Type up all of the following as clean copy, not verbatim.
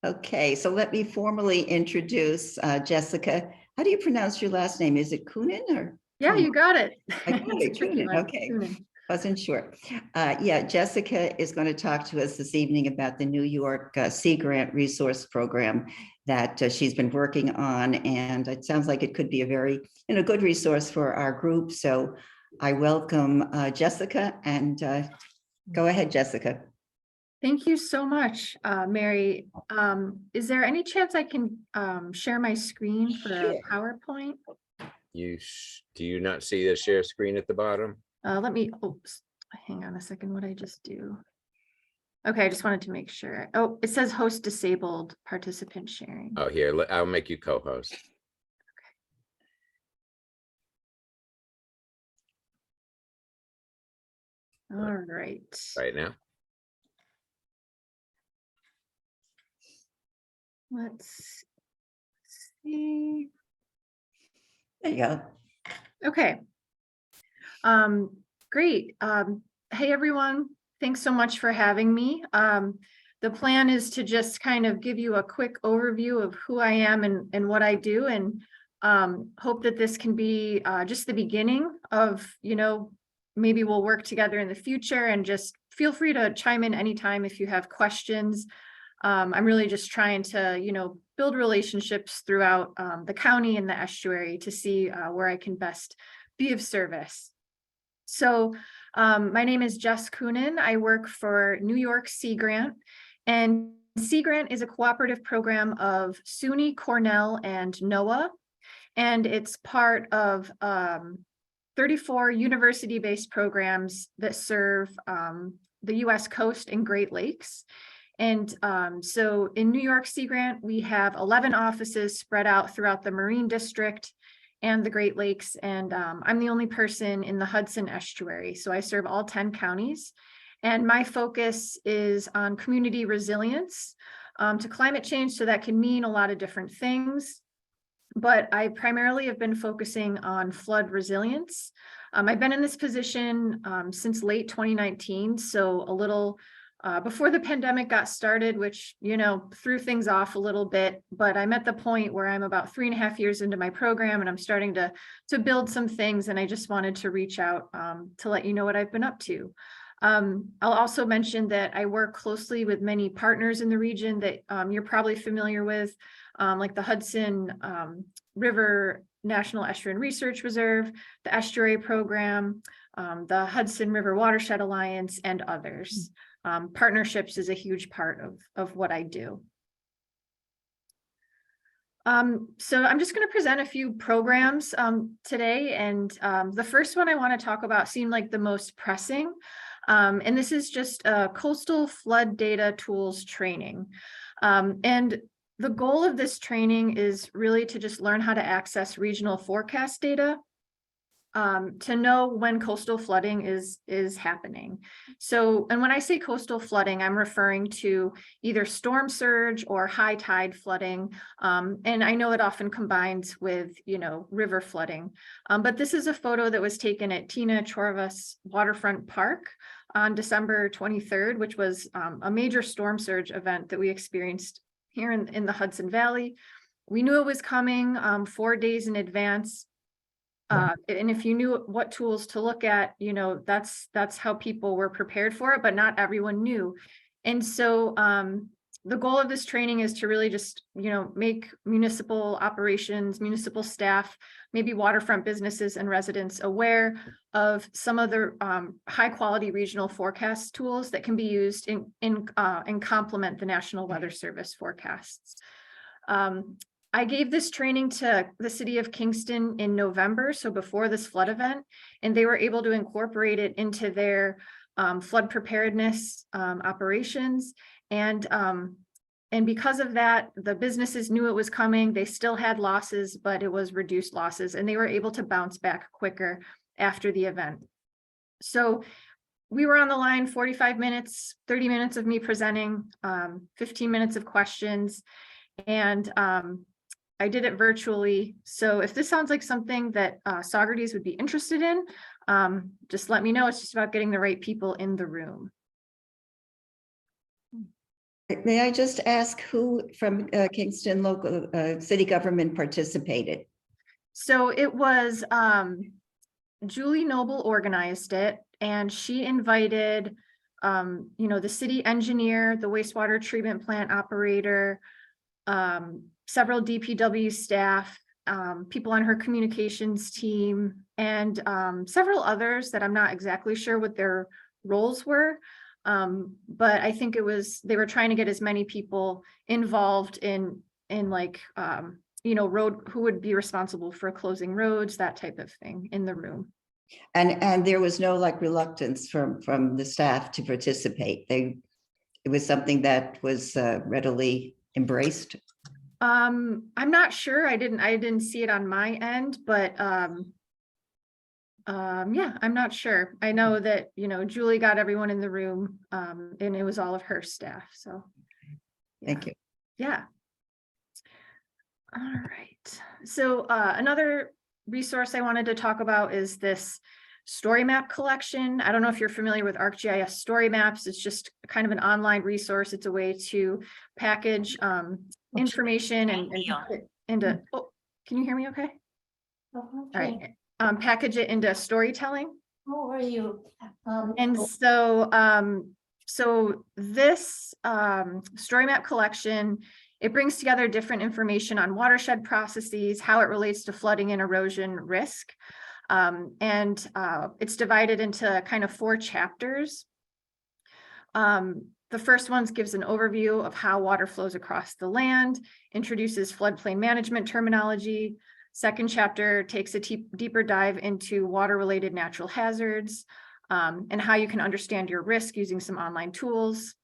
Okay, so let me formally introduce Jessica. How do you pronounce your last name? Is it Coonan or? Yeah, you got it. I got it, It's a tricky Coonan. one. Okay, Coonan. wasn't sure. Yeah, Jessica is going to talk to us this evening about the New York Sea Grant Resource Program that she's been working on, and it sounds like it could be a very, good resource for our group. So I welcome Jessica, and go ahead, Jessica. Thank you so much, Mary. Is there any chance I can share my screen for a PowerPoint? Do you not see the share screen at the bottom? Let me, hang on a second, what I just do. Okay, I just wanted to make sure. Oh, it says host disabled, participant sharing. Oh, here, I'll make you co-host. All right. Right now. Let's see. There you go. Okay. Great. Hey, everyone. Thanks so much for having me. The plan is to just kind of give you a quick overview of who I am and what I do, and hope that this can be just the beginning of, maybe we'll work together in the future, and just feel free to chime in anytime if you have questions. I'm really just trying to, build relationships throughout the county and the estuary to see where I can best be of service. So my name is Jess Coonan. I work for New York Sea Grant, and Sea Grant is a cooperative program of SUNY, Cornell, and NOAA, and it's part of 34 university-based programs that serve the U.S. coast and Great Lakes. And so in New York Sea Grant, we have 11 offices spread out throughout the Marine District and the Great Lakes. And I'm the only person in the Hudson Estuary. So I serve all 10 counties. And my focus is on community resilience to climate change. So that can mean a lot of different things. But I primarily have been focusing on flood resilience. I've been in this position since late 2019. So a little before the pandemic got started, which, threw things off a little bit, but I'm at the point where I'm about 3.5 years into my program, and I'm starting to build some things. And I just wanted to reach out to let you know what I've been up to. I'll also mention that I work closely with many partners in the region that you're probably familiar with, like the Hudson River National Estuarine Research Reserve, the Estuary Program, the Hudson River Watershed Alliance, and others. Partnerships is a huge part of what I do. So I'm just going to present a few programs today, and the first one I want to talk about seemed like the most pressing, and this is just a coastal flood data tools training. And the goal of this training is really to just learn how to access regional forecast data to know when coastal flooding is happening. So, and when I say coastal flooding, I'm referring to either storm surge or high tide flooding. And I know it often combines with, river flooding. But this is a photo that was taken at Tina Chorvas Waterfront Park on December 23rd, which was a major storm surge event that we experienced here in the Hudson Valley. We knew it was coming 4 days in advance. And if you knew what tools to look at, that's how people were prepared for it, but not everyone knew. And so the goal of this training is to really just, make municipal operations, municipal staff, maybe waterfront businesses and residents aware of some of the high quality regional forecast tools that can be used and complement the National Weather Service forecasts. I gave this training to the city of Kingston in November, so before this flood event, and they were able to incorporate it into their flood preparedness operations. And because of that, the businesses knew it was coming. They still had losses, but it was reduced losses, and they were able to bounce back quicker after the event. So we were on the line 45 minutes, 30 minutes of me presenting, 15 minutes of questions, and I did it virtually. So if this sounds like something that Saugerties would be interested in, just let me know. It's just about getting the right people in the room. May I just ask who from Kingston local city government participated? So it was Julie Noble organized it, and she invited the city engineer, the wastewater treatment plant operator, several DPW staff, people on her communications team, and several others that I'm not exactly sure what their roles were. But I think they were trying to get as many people involved in like road, who would be responsible for closing roads, that type of thing in the room. And there was no like reluctance from the staff to participate. It was something that was readily embraced. I'm not sure. I didn't see it on my end, but yeah, I'm not sure. I know that, Julie got everyone in the room, and it was all of her staff. So Thank you. yeah. All right. So another resource I wanted to talk about is this story map collection. I don't know if you're familiar with ArcGIS story maps. It's just kind of an online resource. It's a way to package information and put it into, oh, can you hear me okay? All right. Package it into storytelling. How are you? And so this story map collection, it brings together different information on watershed processes, how it relates to flooding and erosion risk. And it's divided into kind of 4 chapters. The first one gives an overview of how water flows across the land, introduces floodplain management terminology. Second chapter takes a deeper dive into water-related natural hazards, and how you can understand your risk using some online tools.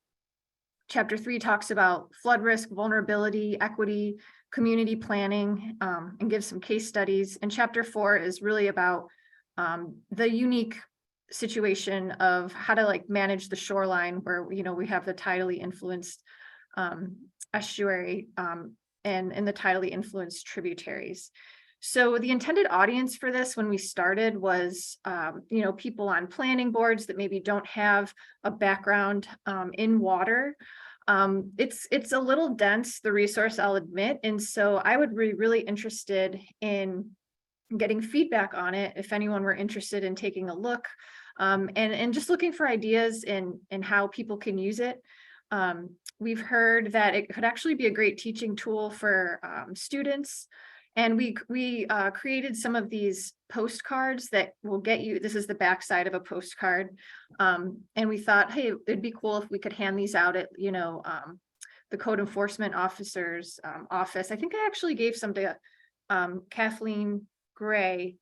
Chapter 3 talks about flood risk, vulnerability, equity, community planning, and gives some case studies. And chapter 4 is really about the unique situation of how to like manage the shoreline where, we have the tidally influenced estuary and the tidally influenced tributaries. So the intended audience for this when we started was, people on planning boards that maybe don't have a background in water. It's a little dense, the resource, I'll admit. And so I would be really interested in getting feedback on it if anyone were interested in taking a look, and just looking for ideas in how people can use it. We've heard that it could actually be a great teaching tool for students. And we created some of these postcards that will get you, this is the backside of a postcard. And we thought, hey, it'd be cool if we could hand these out at, the code enforcement officer's office. I think I actually gave some to Kathleen Gray,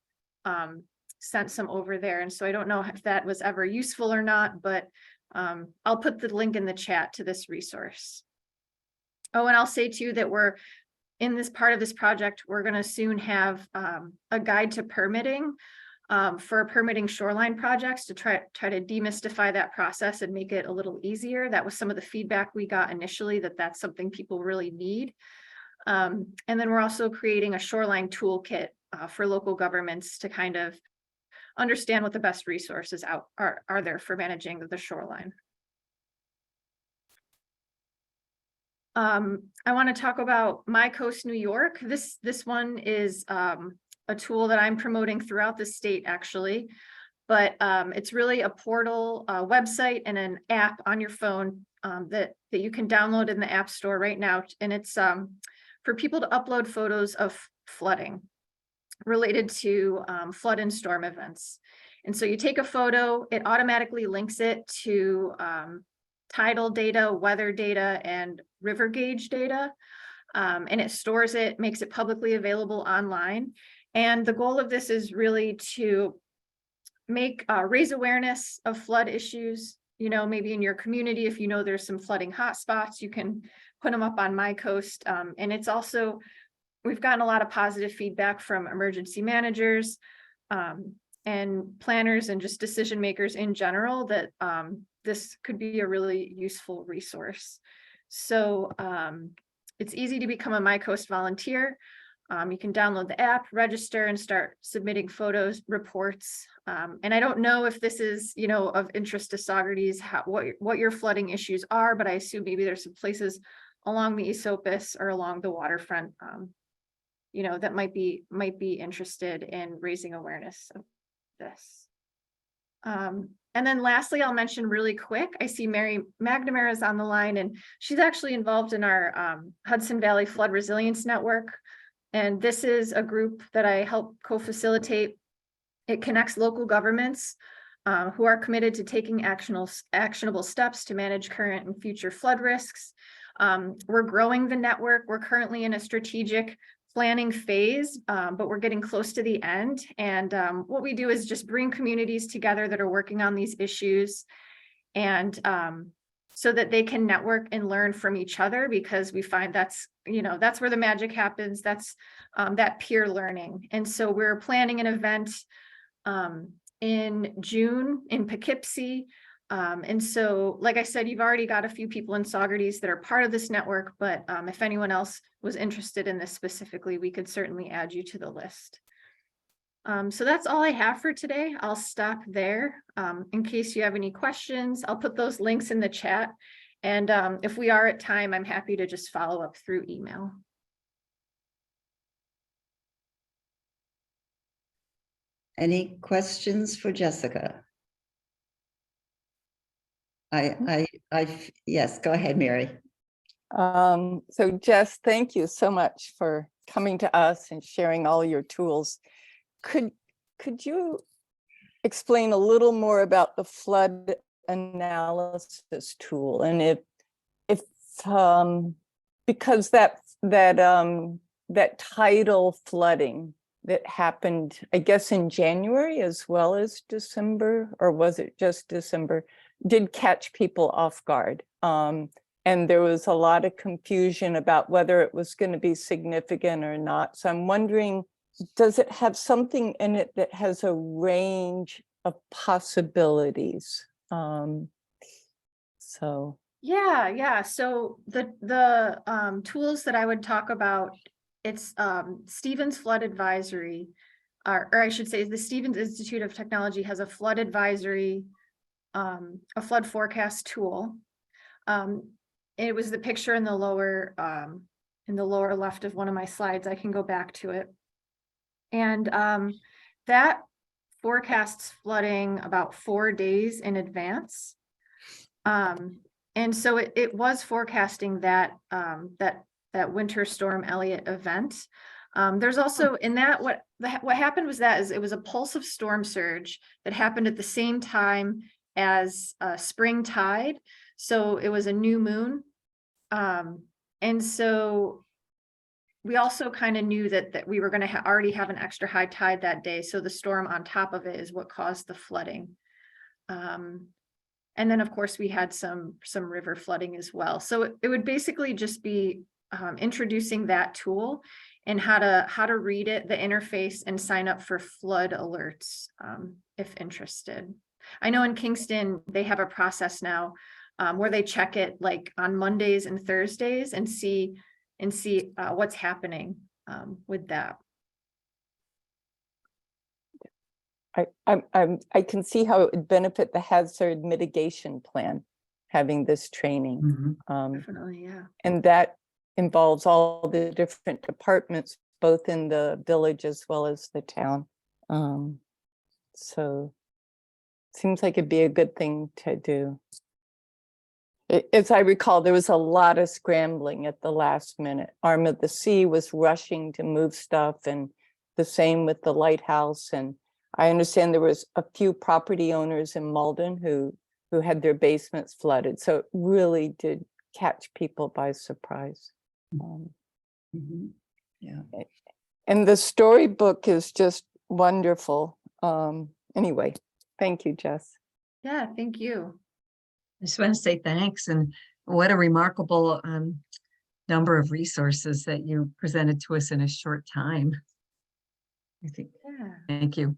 sent some over there. And so I don't know if that was ever useful or not, but I'll put the link in the chat to this resource. Oh, and I'll say too that we're in this part of this project, we're going to soon have a guide to permitting for permitting shoreline projects to try to demystify that process and make it a little easier. That was some of the feedback we got initially, that's something people really need. And then we're also creating a shoreline toolkit for local governments to kind of understand what the best resources are there for managing the shoreline. I want to talk about My Coast New York. This one is a tool that I'm promoting throughout the state, actually, but it's really a portal, website, and an app on your phone that you can download in the App Store right now, and it's for people to upload photos of flooding related to flood and storm events. And so you take a photo, it automatically links it to tidal data, weather data, and river gauge data, and it stores it, makes it publicly available online. And the goal of this is really to make raise awareness of flood issues. Maybe in your community, if there's some flooding hotspots, you can put them up on My Coast. And it's also, we've gotten a lot of positive feedback from emergency managers and planners and just decision makers in general that this could be a really useful resource. So it's easy to become a My Coast volunteer. You can download the app, register, and start submitting photos, reports. And I don't know if this is, of interest to Saugerties, what your flooding issues are, but I assume maybe there's some places along the Esopus or along the waterfront, that might be interested in raising awareness of this. And then lastly, I'll mention really quick, I see Mary McNamara is on the line, and she's actually involved in our Hudson Valley Flood Resilience Network. And this is a group that I help co-facilitate. It connects local governments who are committed to taking actionable steps to manage current and future flood risks. We're growing the network. We're currently in a strategic planning phase, but we're getting close to the end. And what we do is just bring communities together that are working on these issues, and so that they can network and learn from each other, because we find that's where the magic happens. That's that peer learning. And so we're planning an event in June in Poughkeepsie. And so, like I said, you've already got a few people in Saugerties that are part of this network, but if anyone else was interested in this specifically, we could certainly add you to the list. So that's all I have for today. I'll stop there. In case you have any questions, I'll put those links in the chat. And if we are at time, I'm happy to just follow up through email. Any questions for Jessica? Yes, go ahead, Mary. So Jess, thank you so much for coming to us and sharing all your tools. Could you explain a little more about the flood analysis tool, and if because that tidal flooding that happened, I guess, in January as well as December, or was it just December, did catch people off guard. And there was a lot of confusion about whether it was going to be significant or not. So I'm wondering, does it have something in it that has a range of possibilities? Yeah. So the tools that I would talk about, it's Stevens Flood Advisory, or I should say the Stevens Institute of Technology has a flood advisory, a flood forecast tool. It was the picture in the lower left of one of my slides. I can go back to it. And that forecasts flooding about 4 days in advance. And so it was forecasting that that Winter Storm Elliott event. There's also in that what happened was that it was a pulse of storm surge that happened at the same time as spring tide. So it was a new moon. And so we also kind of knew that we were going to already have an extra high tide that day. So the storm on top of it is what caused the flooding. And then of course we had some river flooding as well. So it would basically just be introducing that tool and how to read it, the interface, and sign up for flood alerts if interested. I know in Kingston, they have a process now where they check it like on Mondays and Thursdays and see what's happening with that. I can see how it would benefit the hazard mitigation plan, having this training. Definitely, yeah. And that involves all the different departments, both in the village as well as the town. So it seems like it'd be a good thing to do. As I recall, there was a lot of scrambling at the last minute. Arm of the Sea was rushing to move stuff, and the same with the lighthouse. And I understand there was a few property owners in Malden who had their basements flooded. So it really did catch people by surprise. Yeah. And the storybook is just wonderful. Anyway, thank you, Jess. Yeah, thank you. I just want to say thanks, and what a remarkable number of resources that you presented to us in a short time. I think, Yeah. thank you.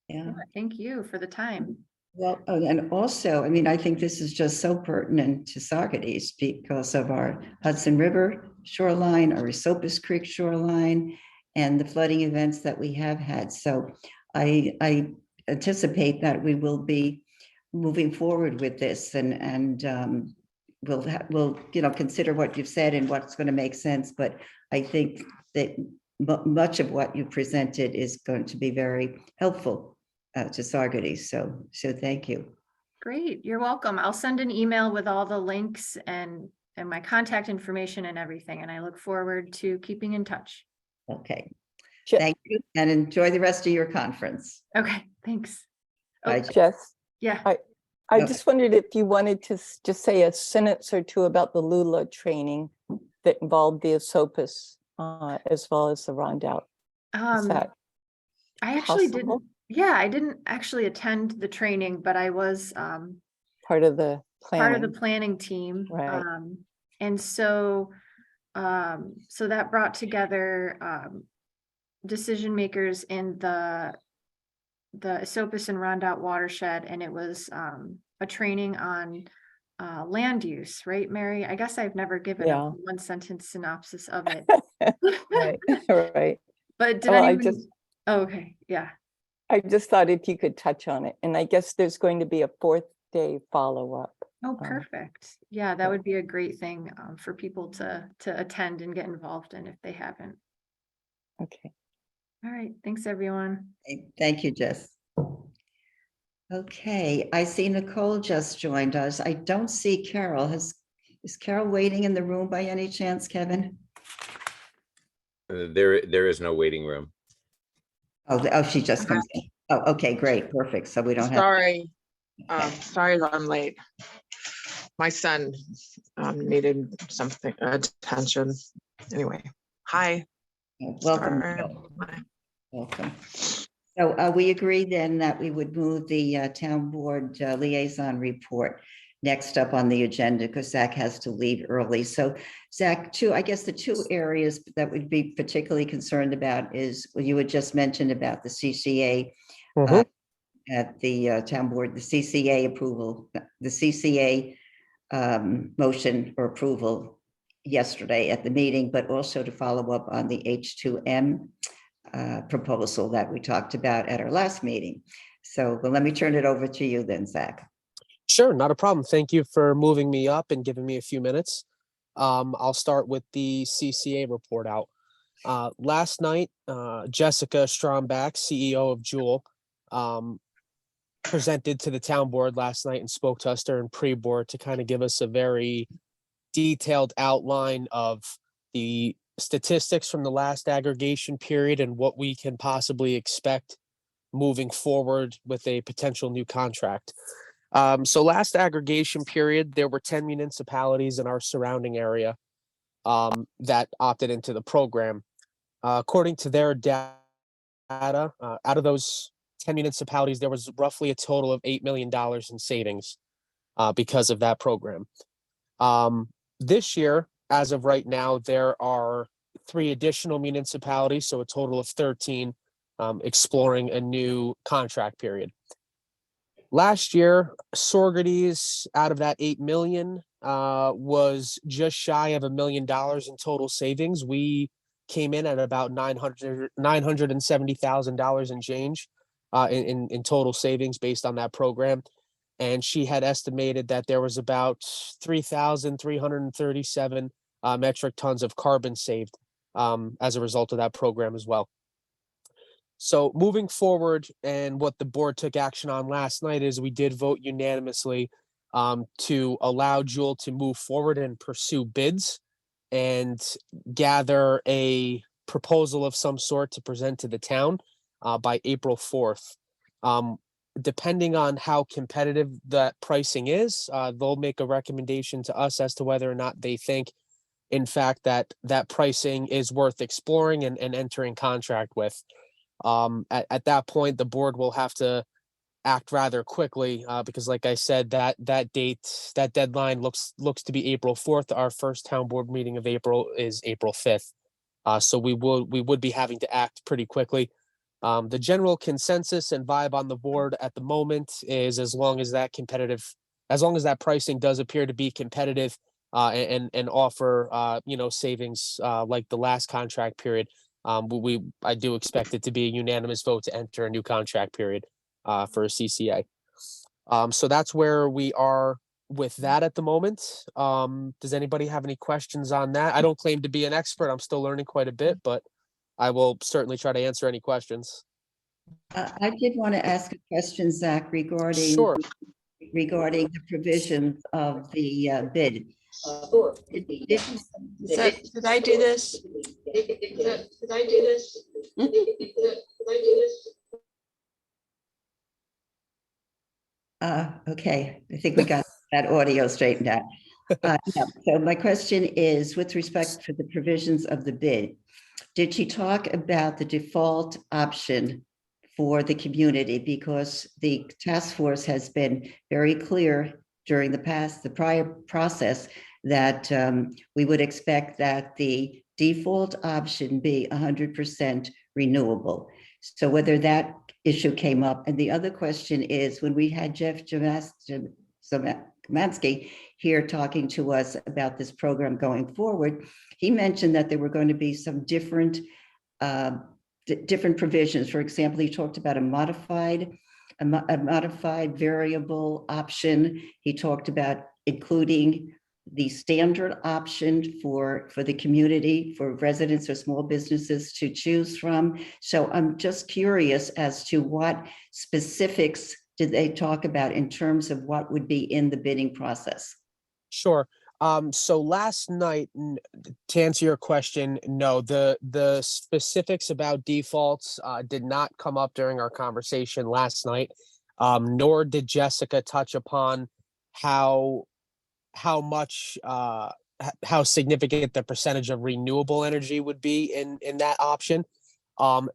Yeah. Thank you for the time. Well, and also, I mean, I think this is just so pertinent to Saugerties because of our Hudson River shoreline, our Esopus Creek shoreline, and the flooding events that we have had. So I anticipate that we will be moving forward with this, and we'll consider what you've said and what's going to make sense. But I think that much of what you presented is going to be very helpful to Saugerties. So thank you. Great, you're welcome. I'll send an email with all the links and my contact information and everything, and I look forward to keeping in touch. Okay. Je- Thank you, and enjoy the rest of your conference. Okay, thanks. Bye, Oh, Jen. Jess, yeah, I Okay. just wondered if you wanted to just say a sentence or two about the Lula training that involved the Esopus as well as the Rondout. Is that I actually possible? didn't, yeah, I didn't actually attend the training, but I was part of the part of the planning? planning team. Right. And so that brought together decision makers in the Esopus and Rondout watershed, and it was a training on land use, right, Mary? I guess I've never given Yeah. a one sentence synopsis of it. Right, right. But did Well, anyone? Oh, okay, yeah. I just thought if you could touch on it, and I guess there's going to be a 4th-day follow-up. Oh, perfect. Yeah, that would be a great thing for people to attend and get involved in if they haven't. Okay. All right, thanks, everyone. Thank you, Jess. Okay, I see Nicole just joined us. I don't see Carol. Is Carol waiting in the room by any chance, Kevin? There is no waiting room. Oh, she just comes in. Oh, okay, great, perfect. So we don't have. Sorry, Okay. sorry that I'm late. My son needed something, attention. Anyway, hi. Welcome. Sorry. Nicole. Welcome. So we agreed then that we would move the town board liaison report next up on the agenda because Zach has to leave early. So Zach, I guess the two areas that we'd be particularly concerned about is what you had just mentioned about the CCA at the town board, the CCA approval, the CCA motion or approval yesterday at the meeting, but also to follow up on the H2M proposal that we talked about at our last meeting. So let me turn it over to you then, Zach. Sure, not a problem. Thank you for moving me up and giving me a few minutes. I'll start with the CCA report out. Last night, Jessica Stromback, CEO of Jewel, presented to the town board last night and spoke to us during pre-board to kind of give us a very detailed outline of the statistics from the last aggregation period and what we can possibly expect moving forward with a potential new contract. So last aggregation period, there were 10 municipalities in our surrounding area that opted into the program. According to their data, out of those 10 municipalities, there was roughly a total of $8 million in savings because of that program. This year, as of right now, there are 3 additional municipalities, so a total of 13 exploring a new contract period. Last year, Saugerties, out of that 8 million, was just shy of $1 million in total savings. We came in at about $970,000 in change in total savings based on that program. And she had estimated that there was about 3,337 metric tons of carbon saved as a result of that program as well. So moving forward, and what the board took action on last night is we did vote unanimously to allow Jewel to move forward and pursue bids and gather a proposal of some sort to present to the town by April 4th. Depending on how competitive that pricing is, they'll make a recommendation to us as to whether or not they think, in fact, that pricing is worth exploring and entering contract with. At that point, the board will have to act rather quickly because, like I said, that deadline looks to be April 4th. Our first town board meeting of April is April 5th. So we would be having to act pretty quickly. The general consensus and vibe on the board at the moment is as long as that pricing does appear to be competitive and offer savings like the last contract period, I do expect it to be a unanimous vote to enter a new contract period for a CCA. So that's where we are with that at the moment. Does anybody have any questions on that? I don't claim to be an expert. I'm still learning quite a bit, but I will certainly try to answer any questions. I did want to ask a question, Zach, regarding Sure. the provisions of the bid. Did I do this? Okay, I think we got that audio straightened out. Yeah, so my question is, with respect to the provisions of the bid, did she talk about the default option for the community? Because the task force has been very clear during the prior process that we would expect that the default option be 100% renewable. So whether that issue came up. And the other question is, when we had Jeff Kamansky here talking to us about this program going forward, he mentioned that there were going to be some different provisions. For example, he talked about a modified variable option. He talked about including the standard option for the community, for residents or small businesses to choose from. So I'm just curious as to what specifics did they talk about in terms of what would be in the bidding process? Sure. So last night, to answer your question, no, the specifics about defaults did not come up during our conversation last night, nor did Jessica touch upon how much how significant the percentage of renewable energy would be in that option.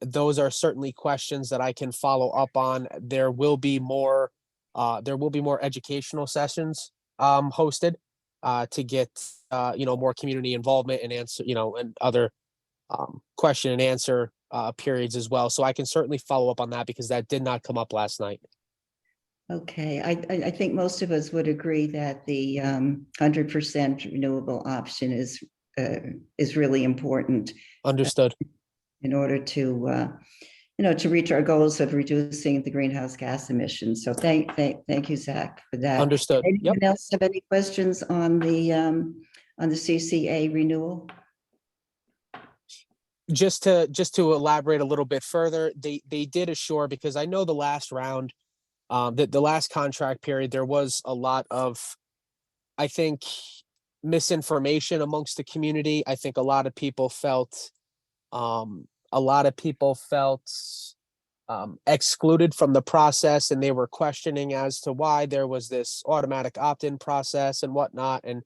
Those are certainly questions that I can follow up on. There will be more educational sessions hosted to get more community involvement and answer and other question and answer periods as well. So I can certainly follow up on that because that did not come up last night. Okay, I think most of us would agree that the 100% renewable option is really important Understood. in order to to reach our goals of reducing the greenhouse gas emissions. So thank you, Zach, for that. Understood. Yep. Anyone else have any questions on the CCA renewal? Just to elaborate a little bit further, they did assure, because I know the last round, the last contract period, there was a lot of, I think, misinformation amongst the community. I think a lot of people felt excluded from the process, and they were questioning as to why there was this automatic opt-in process and whatnot. And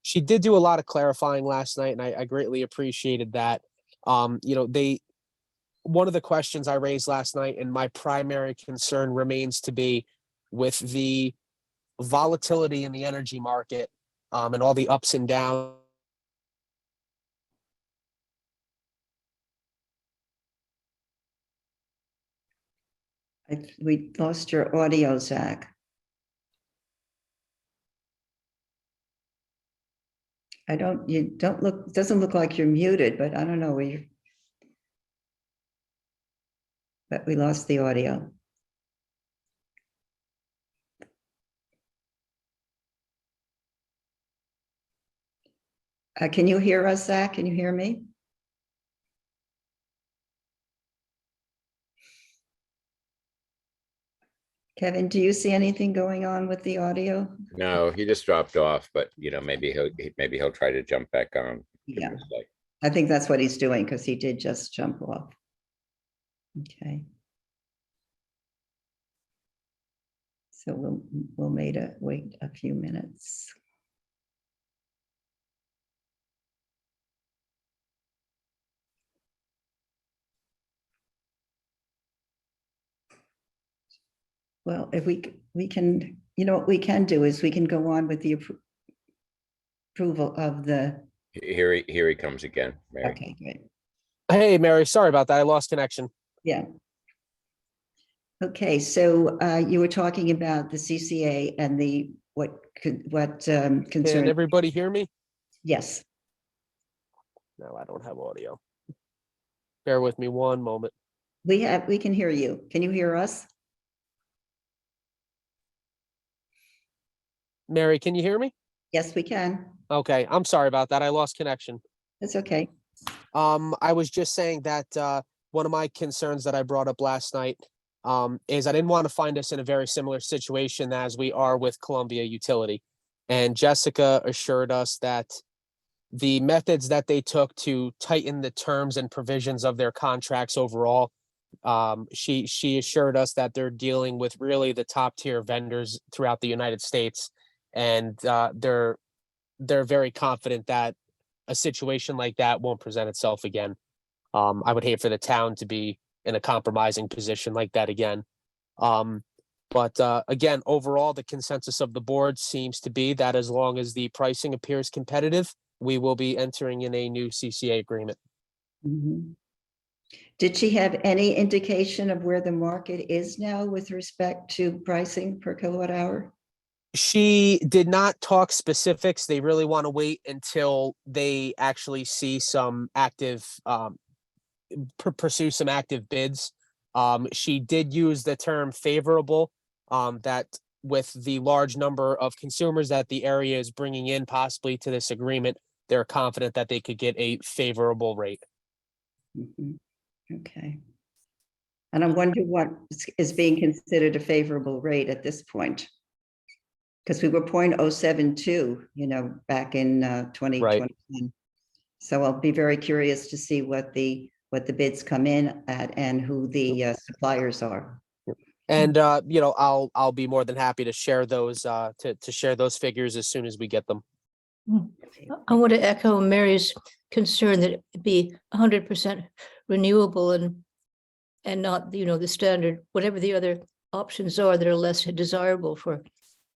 she did do a lot of clarifying last night, and I greatly appreciated that. One of the questions I raised last night, and my primary concern remains to be with the volatility in the energy market, and all the ups and downs. We lost your audio, Zach. Doesn't look like you're muted, but I don't know where you, but we lost the audio. Can you hear us, Zach? Can you hear me? Kevin, do you see anything going on with the audio? No, he just dropped off, but maybe he'll try to jump back on. Yeah, I think that's what he's doing, because he did just jump off. Okay. So we'll wait a few minutes. Well, if we can, what we can do is we can go on with the approval of the. Here he comes again, Mary. Okay, great. Hey, Mary, sorry about that. I lost connection. Yeah. Okay, so you were talking about the CCA and what concern. Can everybody hear me? Yes. No, I don't have audio. Bear with me one moment. We can hear you. Can you hear us? Mary, can you hear me? Yes, we can. Okay, I'm sorry about that. I lost connection. That's okay. I was just saying that one of my concerns that I brought up last night is I didn't want to find us in a very similar situation as we are with Columbia Utility. And Jessica assured us that the methods that they took to tighten the terms and provisions of their contracts overall, she assured us that they're dealing with really the top tier vendors throughout the United States, and they're very confident that a situation like that won't present itself again. I would hate for the town to be in a compromising position like that again. But again, overall, the consensus of the board seems to be that as long as the pricing appears competitive, we will be entering in a new CCA agreement. Mhm. Did she have any indication of where the market is now with respect to pricing per kilowatt hour? She did not talk specifics. They really want to wait until they actually see some active, pursue some active bids. She did use the term favorable, that with the large number of consumers that the area is bringing in possibly to this agreement, they're confident that they could get a favorable rate. Mhm. Okay. And I wonder what is being considered a favorable rate at this point. Because we were 0.072, back in 2021. So I'll be very curious to see what the bids come in at and who the suppliers are. And I'll be more than happy to share those to share those figures as soon as we get them. I want to echo Mary's concern that it be 100% renewable and not, the standard, whatever the other options are that are less desirable for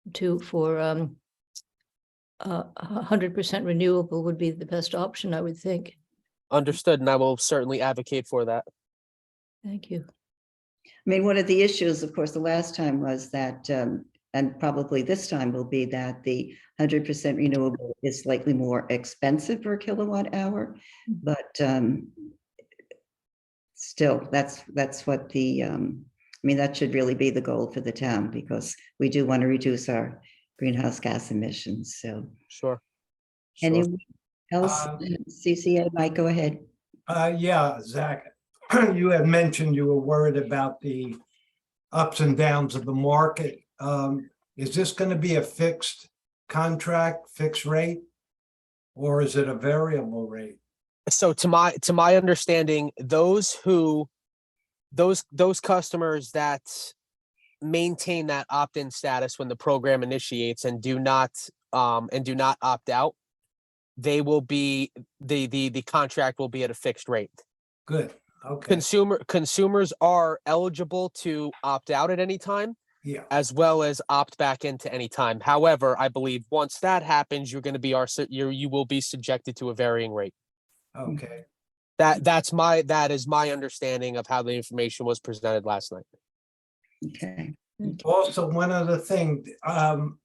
100% renewable would be the best option, I would think. Understood, and I will certainly advocate for that. Thank you. I mean, one of the issues, of course, the last time was that, and probably this time will be that the 100% renewable is slightly more expensive per kilowatt hour, but still, that's what that should really be the goal for the town, because we do want to reduce our greenhouse gas emissions. So, Sure. anyone else? CCA, Mike, go ahead. Yeah, Zach, you had mentioned you were worried about the ups and downs of the market. Is this going to be a fixed contract, fixed rate, or is it a variable rate? So to my understanding, those customers that maintain that opt-in status when the program initiates and do not opt out, they will be the contract will be at a fixed rate. Good. Okay. Consumers are eligible to opt out at any time, Yeah. as well as opt back into any time. However, I believe once that happens, you're going to be you will be subjected to a varying rate. Okay. That is my understanding of how the information was presented last night. Okay. Also, one other thing,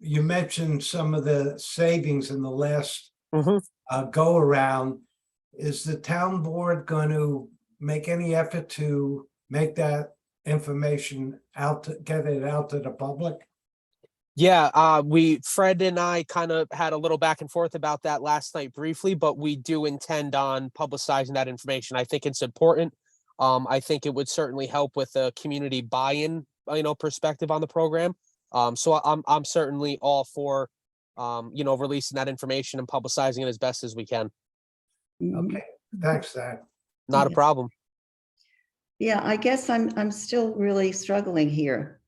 you mentioned some of the savings in the last go around. Is the town board going to make any effort to make that information get it out to the public? Yeah, Fred and I kind of had a little back and forth about that last night briefly, but we do intend on publicizing that information. I think it's important. I think it would certainly help with a community buy-in, perspective on the program. So I'm certainly all for, releasing that information and publicizing it as best as we can. Okay, thanks, Zach. Not a problem. Yeah, I guess I'm still really struggling here.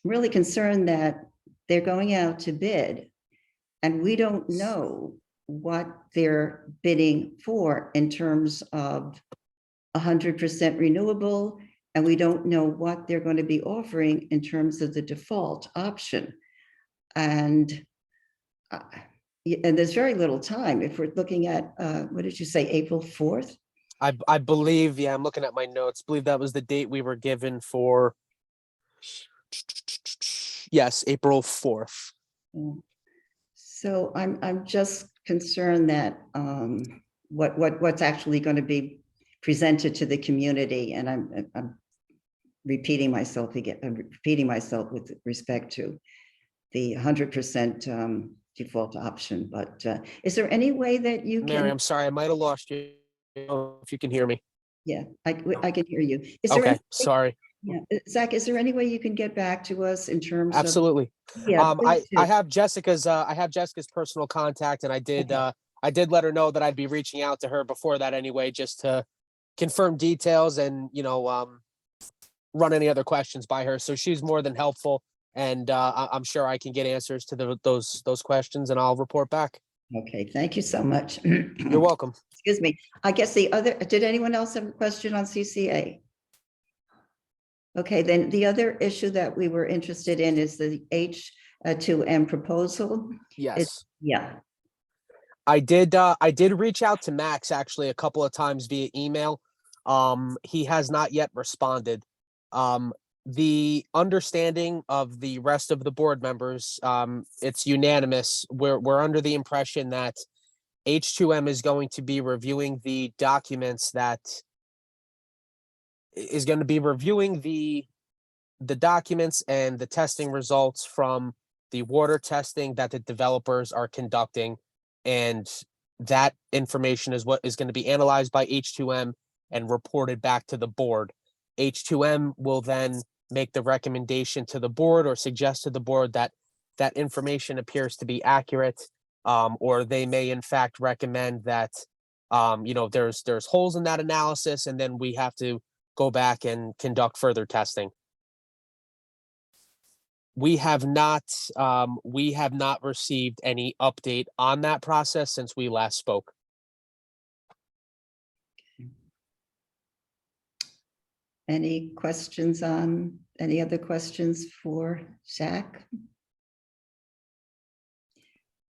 I'm really concerned that they're going out to bid and we don't know what they're bidding for in terms of 100% renewable, and we don't know what they're going to be offering in terms of the default option. And there's very little time if we're looking at, what did you say, April 4th? I believe, I'm looking at my notes, believe that was the date we were given for. Yes, April 4th. So I'm just concerned that what's actually going to be presented to the community, and I'm repeating myself again, I'm repeating myself with respect to the 100% default option, but is there any way that you Mary, can, I'm sorry, I might have lost you. I don't know if you can hear me. yeah, I can hear you. Is there Okay, any, sorry. yeah, Zach, is there any way you can get back to us in terms of? Absolutely. Yeah, I please do. have Jessica's personal contact, and I did let her know that I'd be reaching out to her before that anyway, just to confirm details and, run any other questions by her. So she's more than helpful, and I'm sure I can get answers to those questions, and I'll report back. Okay, thank you so much. You're welcome. Excuse me. I guess did anyone else have a question on CCA? Okay, then the other issue that we were interested in is the H2M proposal. Yes. Yeah, I did reach out to Max actually a couple of times via email. He has not yet responded. The understanding of the rest of the board members, it's unanimous. We're under the impression that H2M is going to be reviewing the documents the documents and the testing results from the water testing that the developers are conducting. And that information is what is going to be analyzed by H2M and reported back to the board. H2M will then make the recommendation to the board or suggest to the board that that information appears to be accurate, or they may in fact recommend that there's holes in that analysis, and then we have to go back and conduct further testing. We have not received any update on that process since we last spoke. any questions on, any other questions for Zach?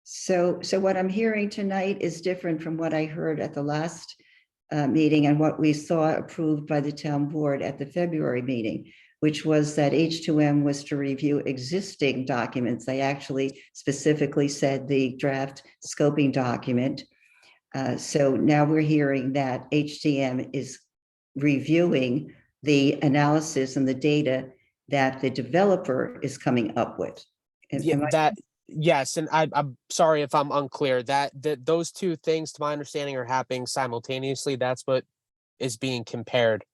So what I'm hearing tonight is different from what I heard at the last meeting and what we saw approved by the town board at the February meeting, which was that H2M was to review existing documents. They actually specifically said the draft scoping document. So now we're hearing that HTM is reviewing the analysis and the data that the developer is coming up with. Yes, and I'm sorry if I'm unclear. That those two things, to my understanding, are happening simultaneously. That's what is being compared.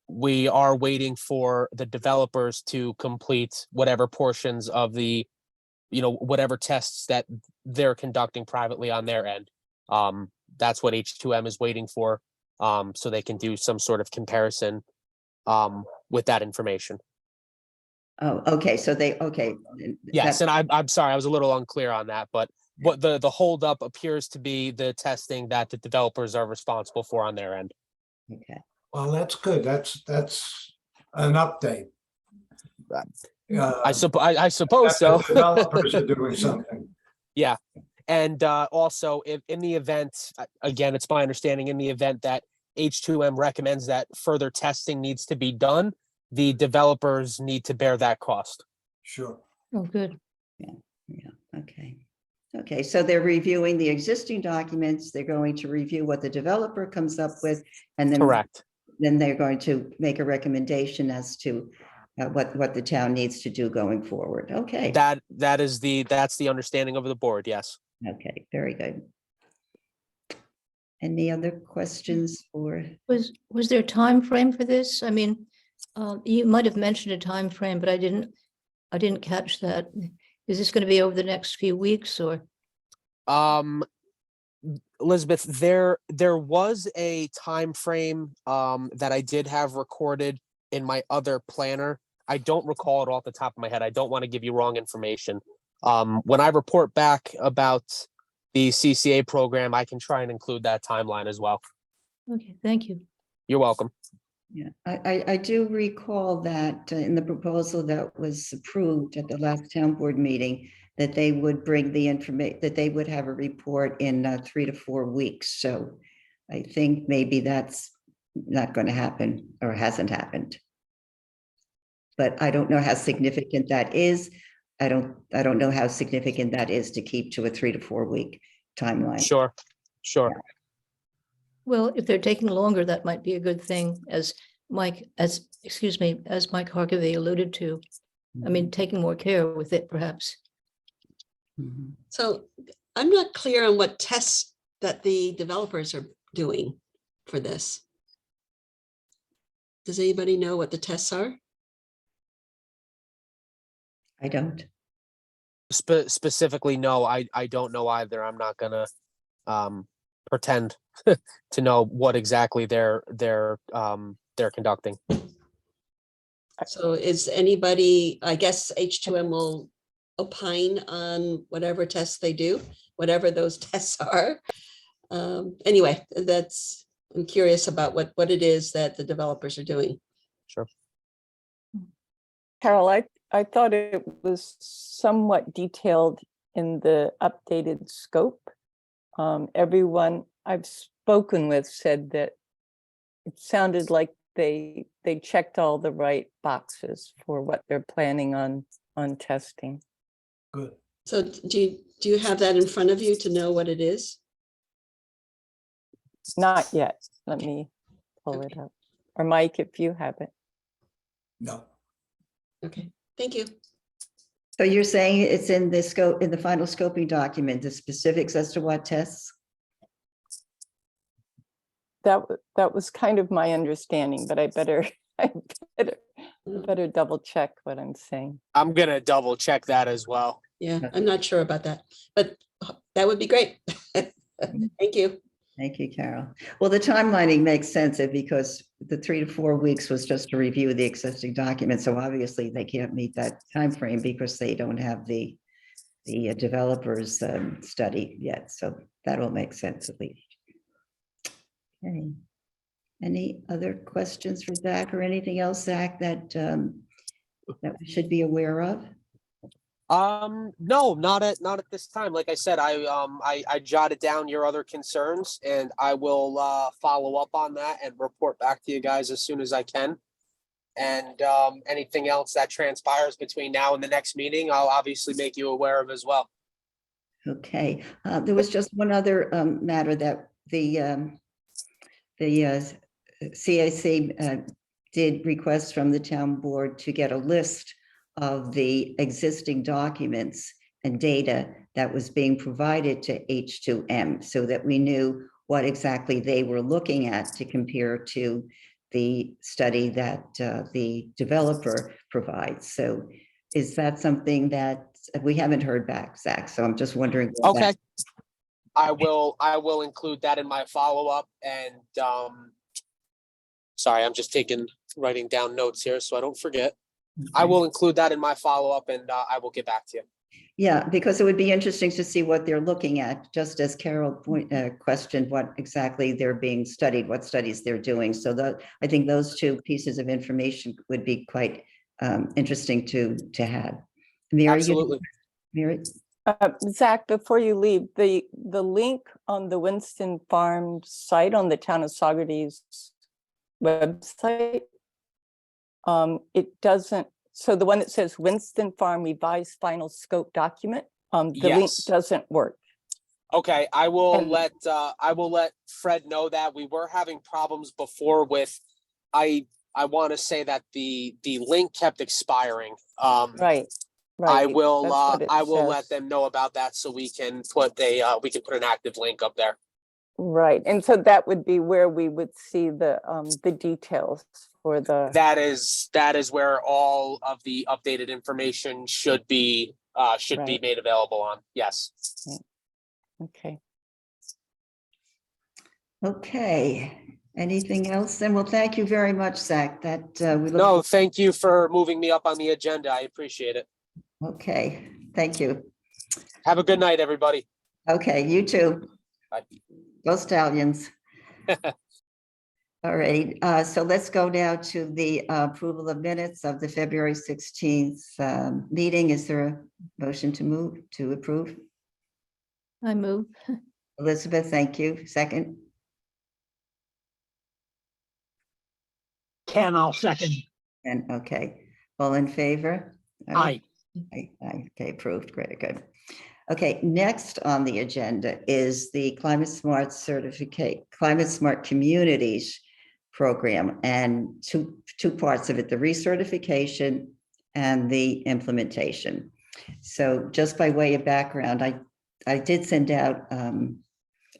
We are waiting for the developers to complete whatever portions of the, whatever tests that they're conducting privately on their end. That's what H2M is waiting for, so they can do some sort of comparison with that information. Oh, okay, so okay. Yes, and I'm sorry, I was a little unclear on that, but what the holdup appears to be the testing that the developers are responsible for on their end. Okay. Well, that's good. That's an update. I suppose That so. the developers are doing something. Yeah, and also in the event, again, it's my understanding, in the event that H2M recommends that further testing needs to be done, the developers need to bear that cost. Sure. Oh, good. Yeah, okay. Okay, so they're reviewing the existing documents. They're going to review what the developer comes up with, and then Correct. Then they're going to make a recommendation as to what the town needs to do going forward. Okay. That's the understanding of the board. Yes. Okay, very good. Any other questions for? Was there a time frame for this? I mean, you might have mentioned a time frame, but I didn't catch that. Is this going to be over the next few weeks or? Elizabeth, there was a time frame that I did have recorded in my other planner. I don't recall it off the top of my head. I don't want to give you wrong information. When I report back about the CCA program, I can try and include that timeline as well. Okay, thank you. You're welcome. Yeah, I do recall that in the proposal that was approved at the last town board meeting, that they would bring the information, that they would have a report in 3 to 4 weeks. So I think maybe that's not going to happen or hasn't happened. But I don't know how significant that is. I don't know how significant that is to keep to a 3 to 4 week timeline. Sure. Well, if they're taking longer, that might be a good thing, as Mike Harkavy alluded to. I mean, taking more care with it, perhaps. Mhm. So I'm not clear on what tests that the developers are doing for this. Does anybody know what the tests are? I don't. Specifically, no, I don't know either. I'm not gonna pretend to know what exactly they're conducting. So is anybody, I guess H2M will opine on whatever tests they do, whatever those tests are. Anyway, I'm curious about what it is that the developers are doing. Sure. Carol, I thought it was somewhat detailed in the updated scope. Everyone I've spoken with said that it sounded like they checked all the right boxes for what they're planning on testing. Good. So do you have that in front of you to know what it is? Not yet. Let Okay. me pull it Okay. up. Or Mike, if you have it. No. Okay, thank you. So you're saying it's in the scope, in the final scoping document, the specifics as to what tests? That was kind of my understanding, but I better double check what I'm saying. I'm gonna double check that as well. Yeah, I'm not sure about that, but that would be great. Thank you. Thank you, Carol. Well, the timelining makes sense because the 3 to 4 weeks was just to review the existing document. So obviously they can't meet that time frame because they don't have the developers study yet. So that'll make sense at least. Okay. Any other questions for Zach or anything else, Zach, that that we should be aware of? No, not at this time. Like I said, I jotted down your other concerns and I will follow up on that and report back to you guys as soon as I can. And anything else that transpires between now and the next meeting, I'll obviously make you aware of as well. Okay, there was just one other matter that the CAC did request from the town board to get a list of the existing documents and data that was being provided to H2M so that we knew what exactly they were looking at to compare to the study that the developer provides. So is that something that we haven't heard back, Zach? So I'm just wondering. Okay. I will include that in my follow-up and sorry, I'm just writing down notes here so I don't forget. I will include that in my follow-up and I will get back to you. Yeah, because it would be interesting to see what they're looking at, just as Carol questioned what exactly they're being studied, what studies they're doing. So I think those two pieces of information would be quite interesting to have. Mary, Absolutely. Mary? Zach, before you leave, the link on the Winston Farm site on the Town of Saugerties website, it doesn't, so the one that says Winston Farm revised final scope document, the link Yes. doesn't work. Okay, I will And- let Fred know that we were having problems before with, I want to say that the link kept expiring. Right. I will that's what it let says. them know about that so we can put an active link up there. Right, and so that would be where we would see the details for the. That is where all of the updated information should be Right. made available on. Yes. Okay. Okay, anything else? Then, well, thank you very much, Zach. That we look. No, thank you for moving me up on the agenda. I appreciate it. Okay, thank you. Have a good night, everybody. Okay, you too. Bye. Go Stallions. All right, so let's go now to the approval of minutes of the February 16th meeting. Is there a motion to approve? I move. Elizabeth, thank you. Second, Ken, I'll second. and okay, all in favor? Aye. Aye, okay, approved, great, good. Okay, next on the agenda is the Climate Smart Certificate, Climate Smart Communities program, and two parts of it, the recertification and the implementation. So just by way of background, I did send out an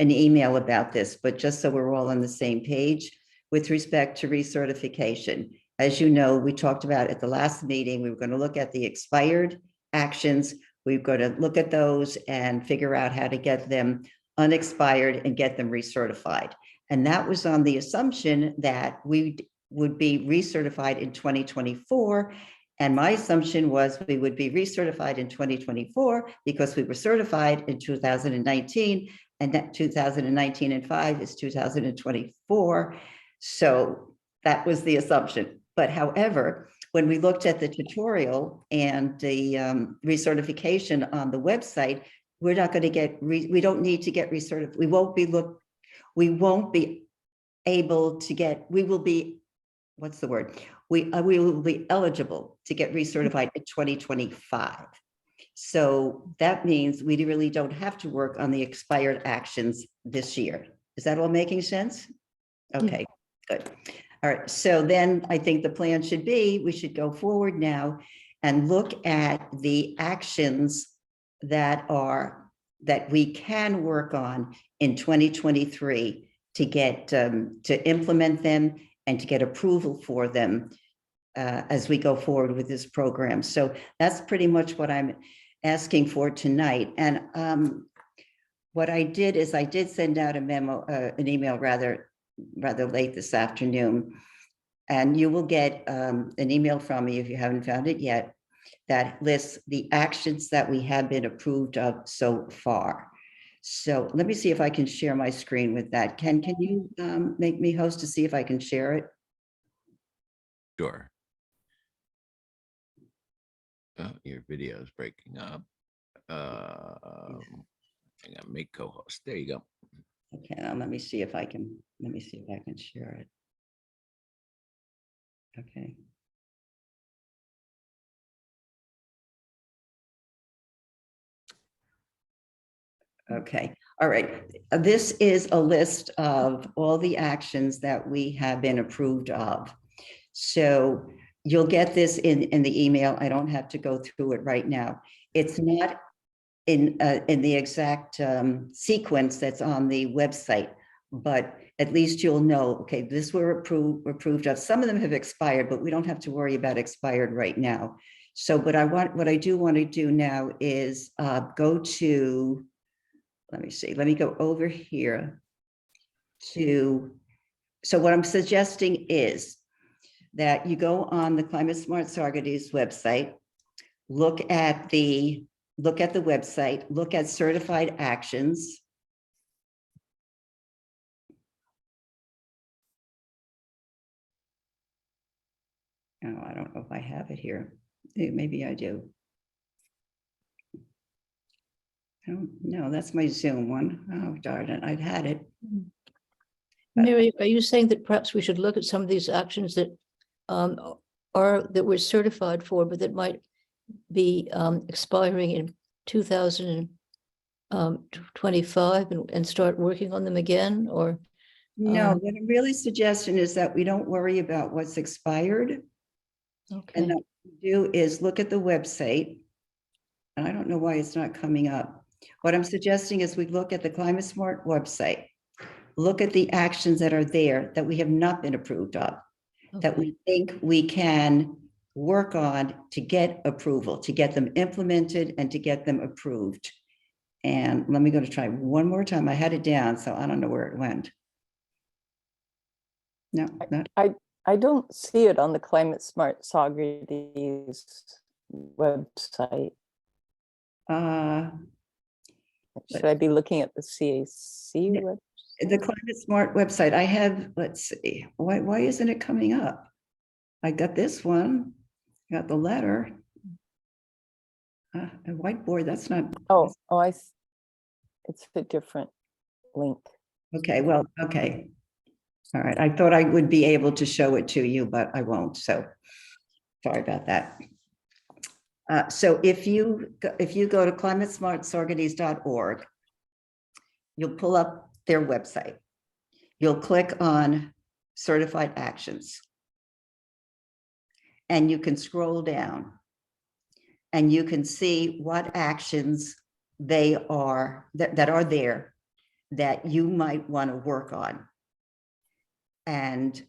email about this, but just so we're all on the same page with respect to recertification. As you know, we talked about at the last meeting, we were going to look at the expired actions. We've got to look at those and figure out how to get them unexpired and get them recertified. And that was on the assumption that we would be recertified in 2024. And my assumption was we would be recertified in 2024 because we were certified in 2019, and that 2019 and 5 is 2024. So that was the assumption. But however, when we looked at the tutorial and the recertification on the website, we're not going to get, we don't need to get recertified. We won't be able to get, we will be, what's the word? We will be eligible to get recertified in 2025. So that means we really don't have to work on the expired actions this year. Is that all making sense? Okay, good. All right, so then I think the plan should be, we should go forward now and look at the actions that we can work on in 2023 to get, to implement them and to get approval for them as we go forward with this program. So that's pretty much what I'm asking for tonight. And what I did is I did send out a memo, an email rather late this afternoon, and you will get an email from me if you haven't found it yet that lists the actions that we have been approved of so far. So let me see if I can share my screen with that. Ken, can you make me host to see if I can share it? Sure. Oh, your video is breaking up. Hang on, make co-host. There you go. Okay, now let me see if I can share it. Okay. Okay, all right. This is a list of all the actions that we have been approved of. So you'll get this in the email. I don't have to go through it right now. It's not in the exact sequence that's on the website, but at least you'll know, okay, this were approved of. Some of them have expired, but we don't have to worry about expired right now. So what I do want to do now is go to, let me see, let me go over here to, so what I'm suggesting is that you go on the Climate Smart Saugerties website, look at the website, look at certified actions. Oh, I don't know if I have it here. Maybe I do. Oh, no, that's my Zoom one. Oh, darn it, I've had it. Mary, are you saying that perhaps we should look at some of these actions that that we're certified for, but that might be expiring in 2025 and start working on them again, or? No, what I'm really suggesting is that we don't worry about what's expired. Okay. And that what we do is look at the website. And I don't know why it's not coming up. What I'm suggesting is we look at the Climate Smart website, look at the actions that are there that we have not been approved of, that we think we can work on to get approval, to get them implemented and to get them approved. And let me go to try one more time. I had it down, so I don't know where it went. No, not. I don't see it on the Climate Smart Saugerties website. Should I be looking at the CAC website? The Climate Smart website, I have, let's see, why isn't it coming up? I got this one, got the letter. A whiteboard, that's not. It's a different link. Okay, well, okay. All right, I thought I would be able to show it to you, but I won't, so sorry about that. So if you go to climatesmartsaugerties.org, you'll pull up their website. You'll click on certified actions. And you can scroll down and you can see what actions they are that are there that you might want to work on. And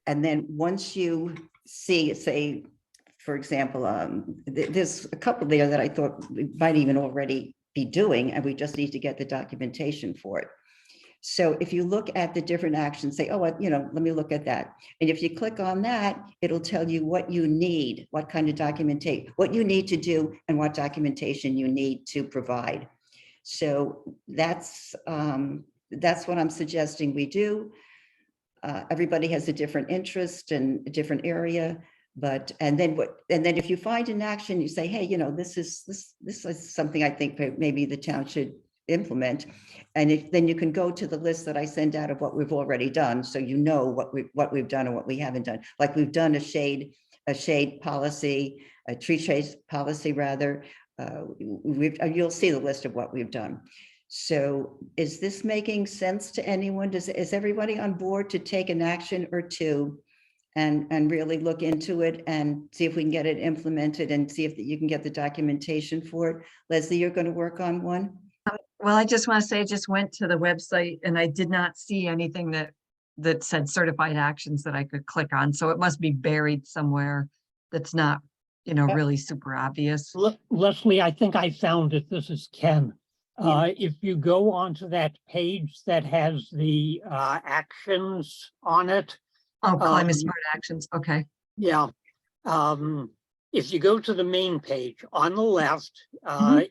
then once you see, say, for example, there's a couple there that I thought we might even already be doing, and we just need to get the documentation for it. So if you look at the different actions, say, oh, let me look at that. And if you click on that, it'll tell you what you need, what kind of documentation, what you need to do, and what documentation you need to provide. So that's what I'm suggesting we do. Everybody has a different interest and a different area, and then if you find an action, you say, hey, this is something I think maybe the town should implement. And then you can go to the list that I send out of what we've already done. So what we've done and what we haven't done. Like we've done a shade policy, a tree shade policy rather. You'll see the list of what we've done. So is this making sense to anyone? Is everybody on board to take an action or two and really look into it and see if we can get it implemented and see if you can get the documentation for it? Leslie, you're going to work on one? Well, I just want to say, I just went to the website and I did not see anything that said certified actions that I could click on. So it must be buried somewhere that's not, really super obvious. Leslie, I think I found it. This is Ken. If you go onto that page that has the actions on it. Oh, climate smart actions. Okay. Yeah. If you go to the main page, on the left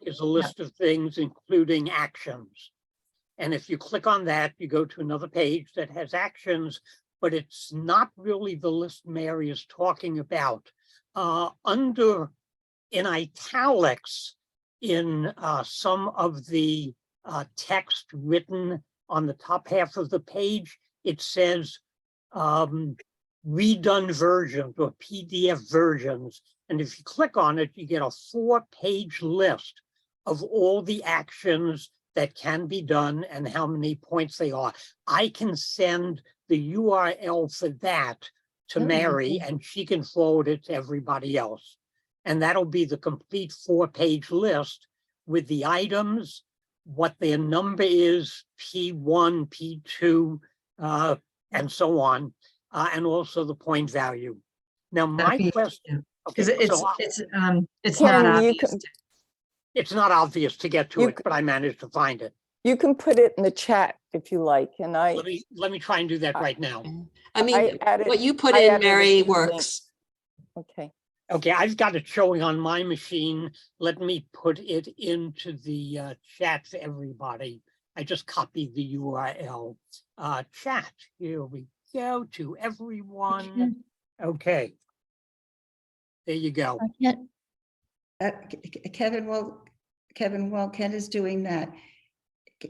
is a list of things, including actions. And if you click on that, you go to another page that has actions, but it's not really the list Mary is talking about. In italics, in some of the text written on the top half of the page, it says redone versions or PDF versions. And if you click on it, you get a 4-page list of all the actions that can be done and how many points they are. I can send the URL for that to Mary and she can forward it to everybody else. And that'll be the complete 4-page list with the items, what their number is, P1, P2, and so on, and also the point value. Now, my question, Because okay, it's not Ken, obvious. it's not obvious to get to it, but I managed to find it. You can put it in the chat if you like, and Let me try and do that right now. I mean, added- what you put I in, added a Mary, few works. links. Okay. Okay, I've got it showing on my machine. Let me put it into the chat for everybody. I just copied the URL. Chat, here we go to everyone. Okay. There you go. Kevin, while Ken is doing that,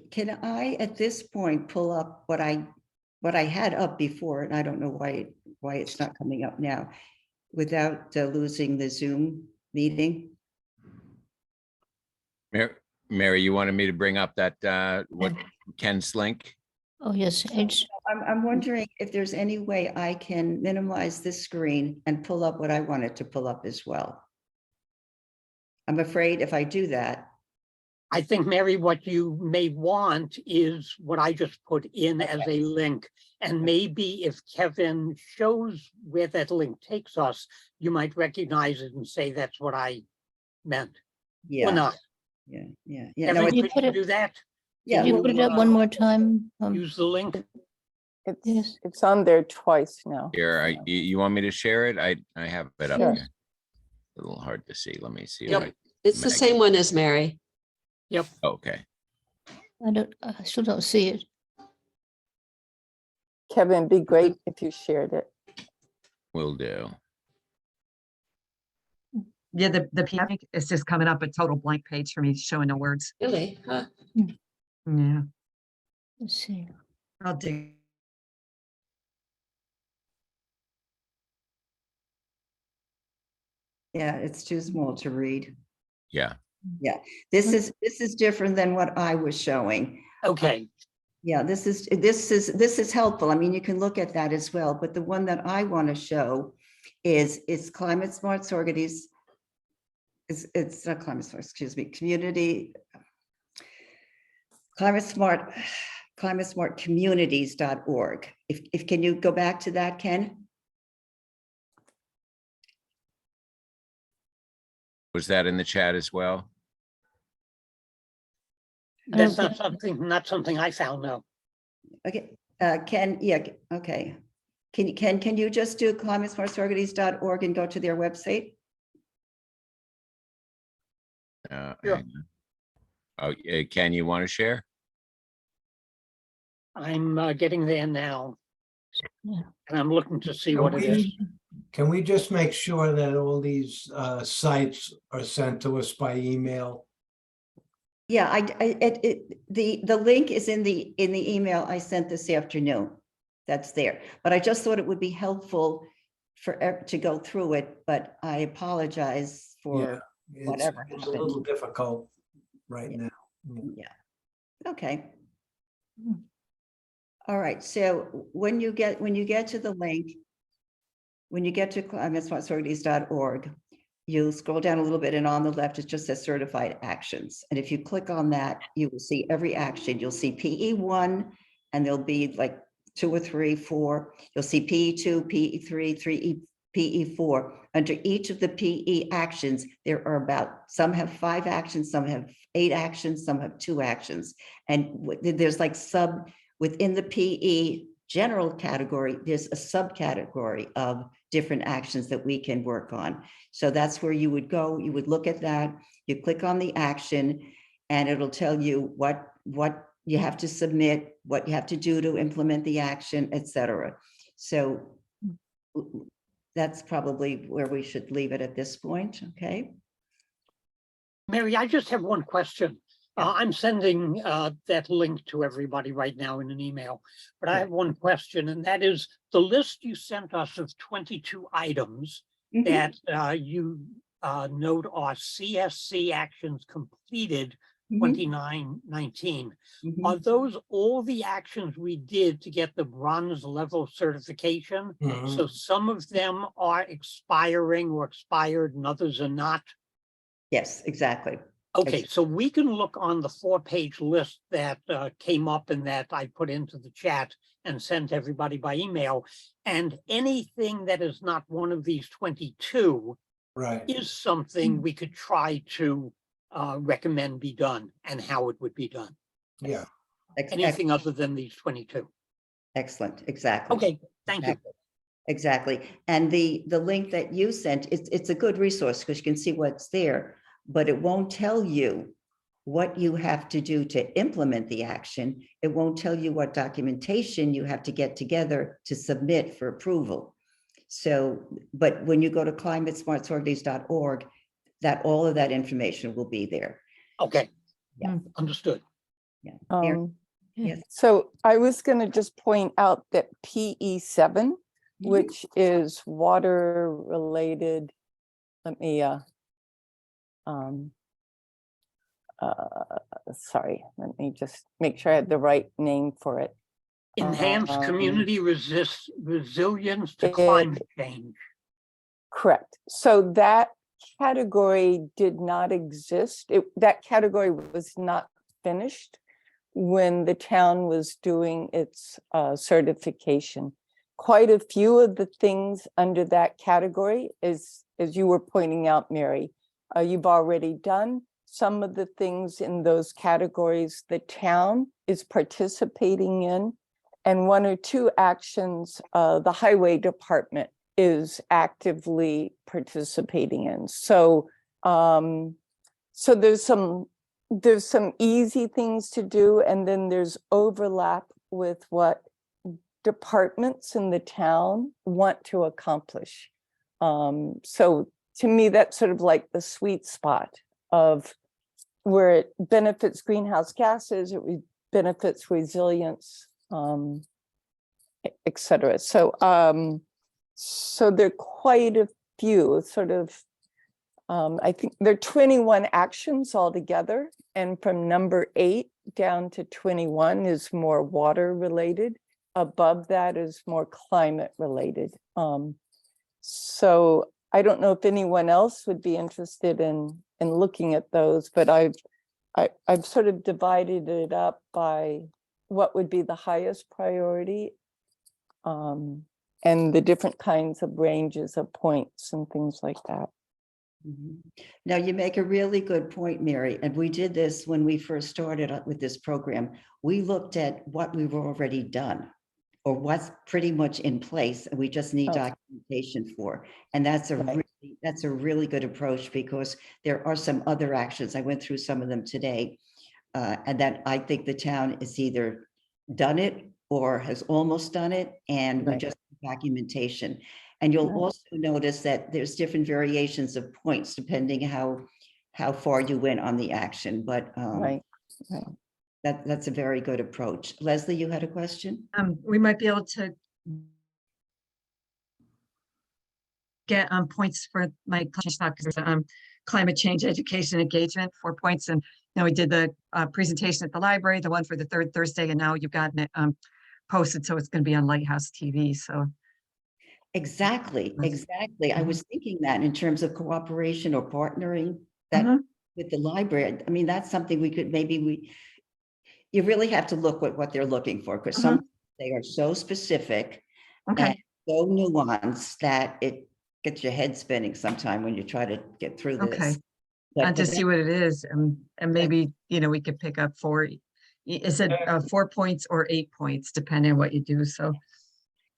can I at this point pull up what I had up before, and I don't know why it's not coming up now, without losing the Zoom meeting? Mary, you wanted me to bring up that what Ken's link? Oh, yes. I'm wondering if there's any way I can minimize this screen and pull up what I wanted to pull up as well. I'm afraid if I do that. I think, Mary, what you may want is what I just put in as a link. And maybe if Kevin shows where that link takes us, you might recognize it and say, that's what I meant. Yeah. Or not. Yeah. Kevin, No, could you do that? yeah. Can you put it up one more time? Use the link. It's on there twice now. Here, you want me to share it? I have it up Sure. here. A little hard to see. Let me see. if Yep. I- It's the same one as Mary. Okay. I still don't see it. Kevin, it'd be great if you shared it. Will do. Yeah, the PDF is just coming up a total blank page for me, showing no words. Really? Huh? Yeah, Let's see. I'll do. Yeah, it's too small to read. Yeah. This is different than what I was showing. Okay, Yeah, this is helpful. I mean, you can look at that as well, but the one that I want to show is Climate Smart Sororities. It's not Climate Smart, excuse me, Climate Smart Communities.org. If can you go back to that, Ken? Was that in the chat as well? that's not something I found, no. Okay, Ken, yeah, okay. Can you just do climatesmartsorganities.org and go to their website? Sure. Hang on. Oh, Ken, you want to share? I'm getting there now. Yeah. And I'm looking to see Can what it is. Can we just make sure that all these sites are sent to us by email? Yeah, the link is in the email I sent this afternoon. That's there, but I just thought it would be helpful to go through it, but I apologize for It's whatever a little happened. difficult right Yeah. now. Yeah, okay. All right, so when you get to the link, when you get to climatesmartsorganities.org, you scroll down a little bit and on the left, it just says certified actions. And if you click on that, you will see every action. You'll see PE1, and there'll be like 2 or 3, 4. You'll see PE2, PE3, PE4. Under each of the PE actions, there are about, some have 5 actions, some have 8 actions, some have 2 actions. And there's like within the PE general category, there's a subcategory of different actions that we can work on. So that's where you would go, you would look at that, you click on the action, and it'll tell you what you have to submit, what you have to do to implement the action, etc. So that's probably where we should leave it at this point, okay? Mary, I just have one question. Yeah. I'm sending that link to everybody right now in an email, but I Yeah. have one question, and that is the list you sent us of 22 items Mhm. that you note are CSC actions completed Mhm. 2919. Mhm. Are those all the actions we did to get the bronze level certification? Mhm. So some of them are expiring or expired and others are not? Yes, exactly. Okay, so we can look on the 4-page list that came up and that I put into the chat and sent everybody by email. And anything that is not one of these 22 Right. is something we could try to recommend be done and how it would be done. Yeah. Anything other than these 22. Excellent, exactly. Okay, thank you. Exactly. And the link that you sent, it's a good resource because you can see what's there, but it won't tell you what you have to do to implement the action. It won't tell you what documentation you have to get together to submit for approval. So, but when you go to climatesmartsorganities.org, that all of that information will be there. Okay, Yeah. understood. Yeah. Um, Yes. So I was going to just point out that PE7, which is water related, let me, sorry, let me just make sure I had the right name for it. Enhanced community resilience to it- climate change. Correct. So that category did not exist. That category was not finished when the town was doing its certification. Quite a few of the things under that category, as you were pointing out, Mary, you've already done. Some of the things in those categories the town is participating in, and 1 or 2 actions the highway department is actively participating in. So, so there's some easy things to do, and then there's overlap with what departments in the town want to accomplish. So to me, that's sort of like the sweet spot of where it benefits greenhouse gases, it benefits resilience, et cetera. So, so there are quite a few sort of I think there are 21 actions altogether, and from number 8 down to 21 is more water related. Above that is more climate related. So I don't know if anyone else would be interested in looking at those, but I've sort of divided it up by what would be the highest priority, and the different kinds of ranges of points and things like that. Mhm. Now, you make a really good point, Mary, and we did this when we first started with this program. We looked at what we've already done or what's pretty much in place, and we just need Oh. documentation for. And that's Right. a really good approach, because there are some other actions. I went through some of them today. And that I think the town is either done it or has almost done it, and we Right. just need documentation. And you'll Right. also notice that there's different variations of points depending how far you went on the action, but Right. that's a very good approach. Leslie, you had a question? We might be able to get points for my climate change education engagement, 4 points. And now we did the presentation at the library, the one for the third Thursday, and now you've gotten it posted, so it's going to be on Lighthouse TV. So Exactly. I was thinking that in terms of cooperation or partnering that Mhm. with the library. I mean, that's something we could, you really have to look at what they're looking for, because some, they are so specific and okay, so nuanced that it gets your head spinning sometime when you try to get through okay. this. And to But see what it is, and maybe, we could pick up 4. Is it 4 points or 8 points, depending on what you do? So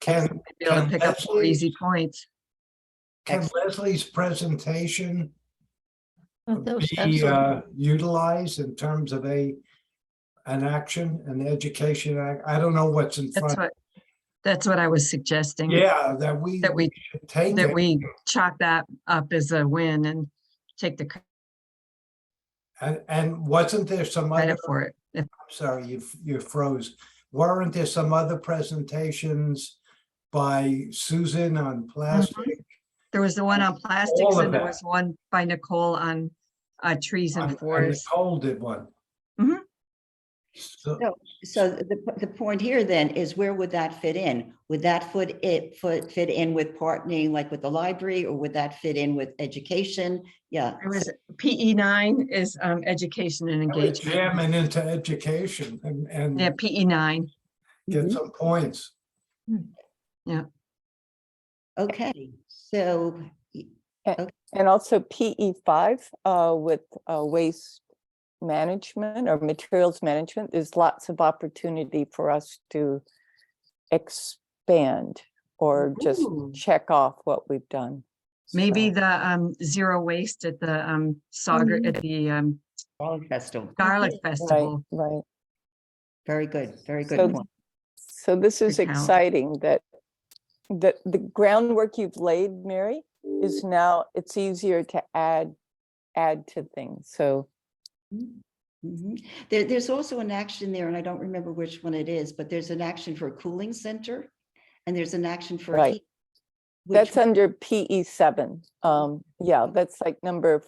Can, be able to can pick up 4 easy points. Leslie's presentation Oh, that was be excellent. utilized in terms of an action, an education act? I don't know what's in front. That's what I was suggesting. Yeah, that we That we- should take That it. we chalk that up as a win and take the And wasn't there some other, credit for it. sorry, you froze. Weren't there some other presentations by Susan on plastic? There was the one on plastics, All of and there that. was one by Nicole on trees and And forests. Nicole did one. Mhm. So, so the point here then is, where would that fit in? Would that fit in with partnering, like with the library, or would that fit in with education? Yeah. It was PE9 is education and I would engagement. jam it into education and Yeah, PE9. get some points. Okay, so And also PE5 with waste management or materials management, there's lots of opportunity for us to expand or just Ooh. check off what we've done. Maybe So, the zero waste at the Sauger, at the Garlic Festival, Garlic Festival. right. very good So, point. so this is Good count. exciting that the groundwork you've laid, Mary, is now it's easier to add to things. So Mhm. There's also an action there, and I don't remember which one it is, but there's an action for a cooling center, and there's an action for Right. heat. Which that's under PE7. Yeah, that's like number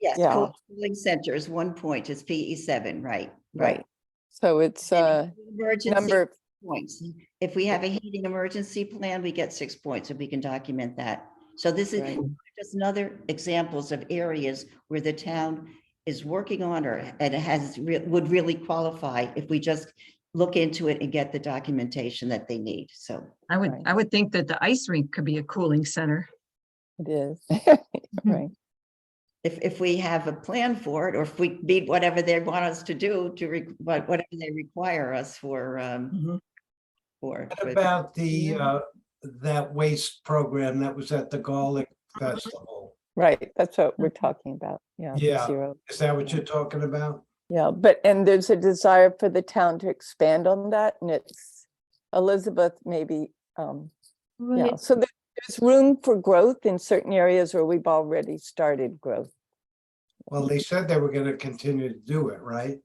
yes, yeah. cooling center is 1 point, it's PE7, right? right. So it's And emergency number points. If we have a heating emergency plan, we get 6 points, and we can document that. So this is Right. just another examples of areas where the town is working on, or and it would really qualify if we just look into it and get the documentation that they need. So I Right. would think that the ice rink could be a cooling center. it is. Right. if we have a plan for it, or if we meet whatever they want us to do whatever they require us for. Mhm. But- What about that waste program that was at the Garlic Festival? Right. That's what we're talking about. Yeah. the Yeah. Zero. Is that what you're talking about? Yeah, and there's a desire for the town to expand on that, and it's Elizabeth maybe, yeah, Right. so there's room for growth in certain areas where we've already started growth. Well, they said they were gonna continue to do it, right?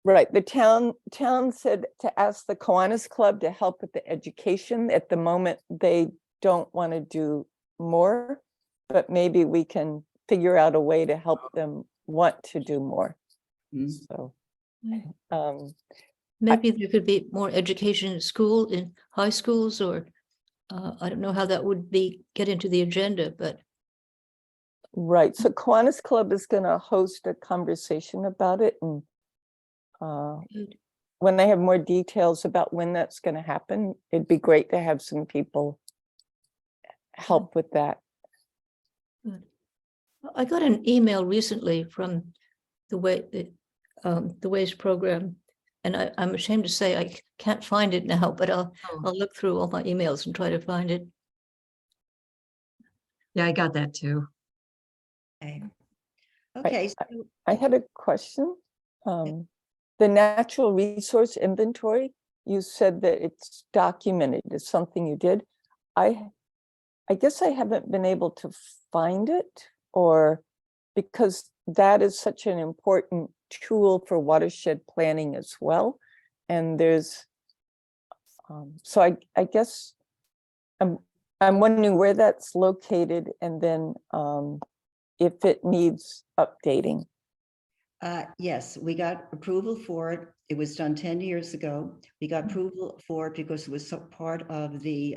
Right, the town said to ask the Kiwanis Club to help with the education. At the moment, they don't want to do more, but maybe we can figure out a way to help them want to do more. Mm. So, Mm. I- Maybe there could be more education in school, in high schools, or I don't know how that would get into the agenda, but right, so Kiwanis Club is gonna host a conversation about it, and good. when I have more details about when that's gonna happen, it'd be great to have some people help with that. I got an email recently from the Waste program, and I'm ashamed to say I can't find it now, but Oh. I'll look through all my emails and try to find it. Yeah, I got that too. Okay. Okay, so I had a question. The natural resource inventory, you said that it's documented, it's something you did. I guess I haven't been able to find it, or because that is such an important tool for watershed planning as well. And there's, so I guess I'm wondering where that's located, and then if it needs updating. yes, we got approval for it. It was done 10 years ago. We got approval for it because it was part of the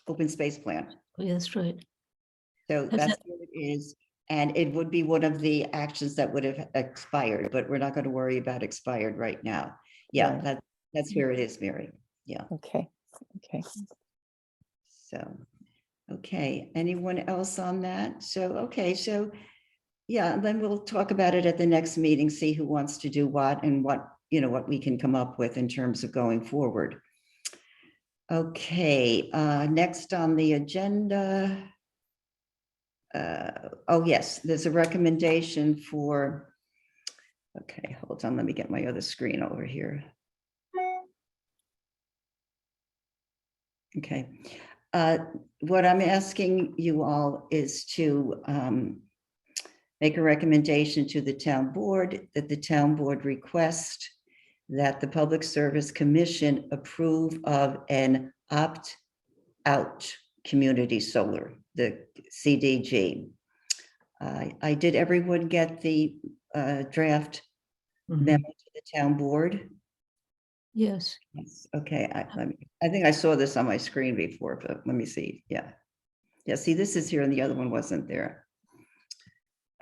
open space plan. Oh, yeah, that's right. So Has that's what it is. And it would be one of the actions that would have expired, but we're not going to worry about expired right now. Yeah, Right. that's where it is, Mary. Yeah. Okay, okay. So, okay, anyone else on that? So, okay, so, yeah, then we'll talk about it at the next meeting, see who wants to do what and what, what we can come up with in terms of going forward. Okay, next on the agenda. Oh, yes, there's a recommendation for, okay, hold on, let me get my other screen over here. Okay, what I'm asking you all is to make a recommendation to the town board that the town board request that the Public Service Commission approve of an opt-out community solar, the CDG. Did everyone get the draft Mhm. memo to the town board? Yes. Yes, okay, I think I saw this on my screen before, but let me see, yeah. Yeah, see, this is here and the other one wasn't there.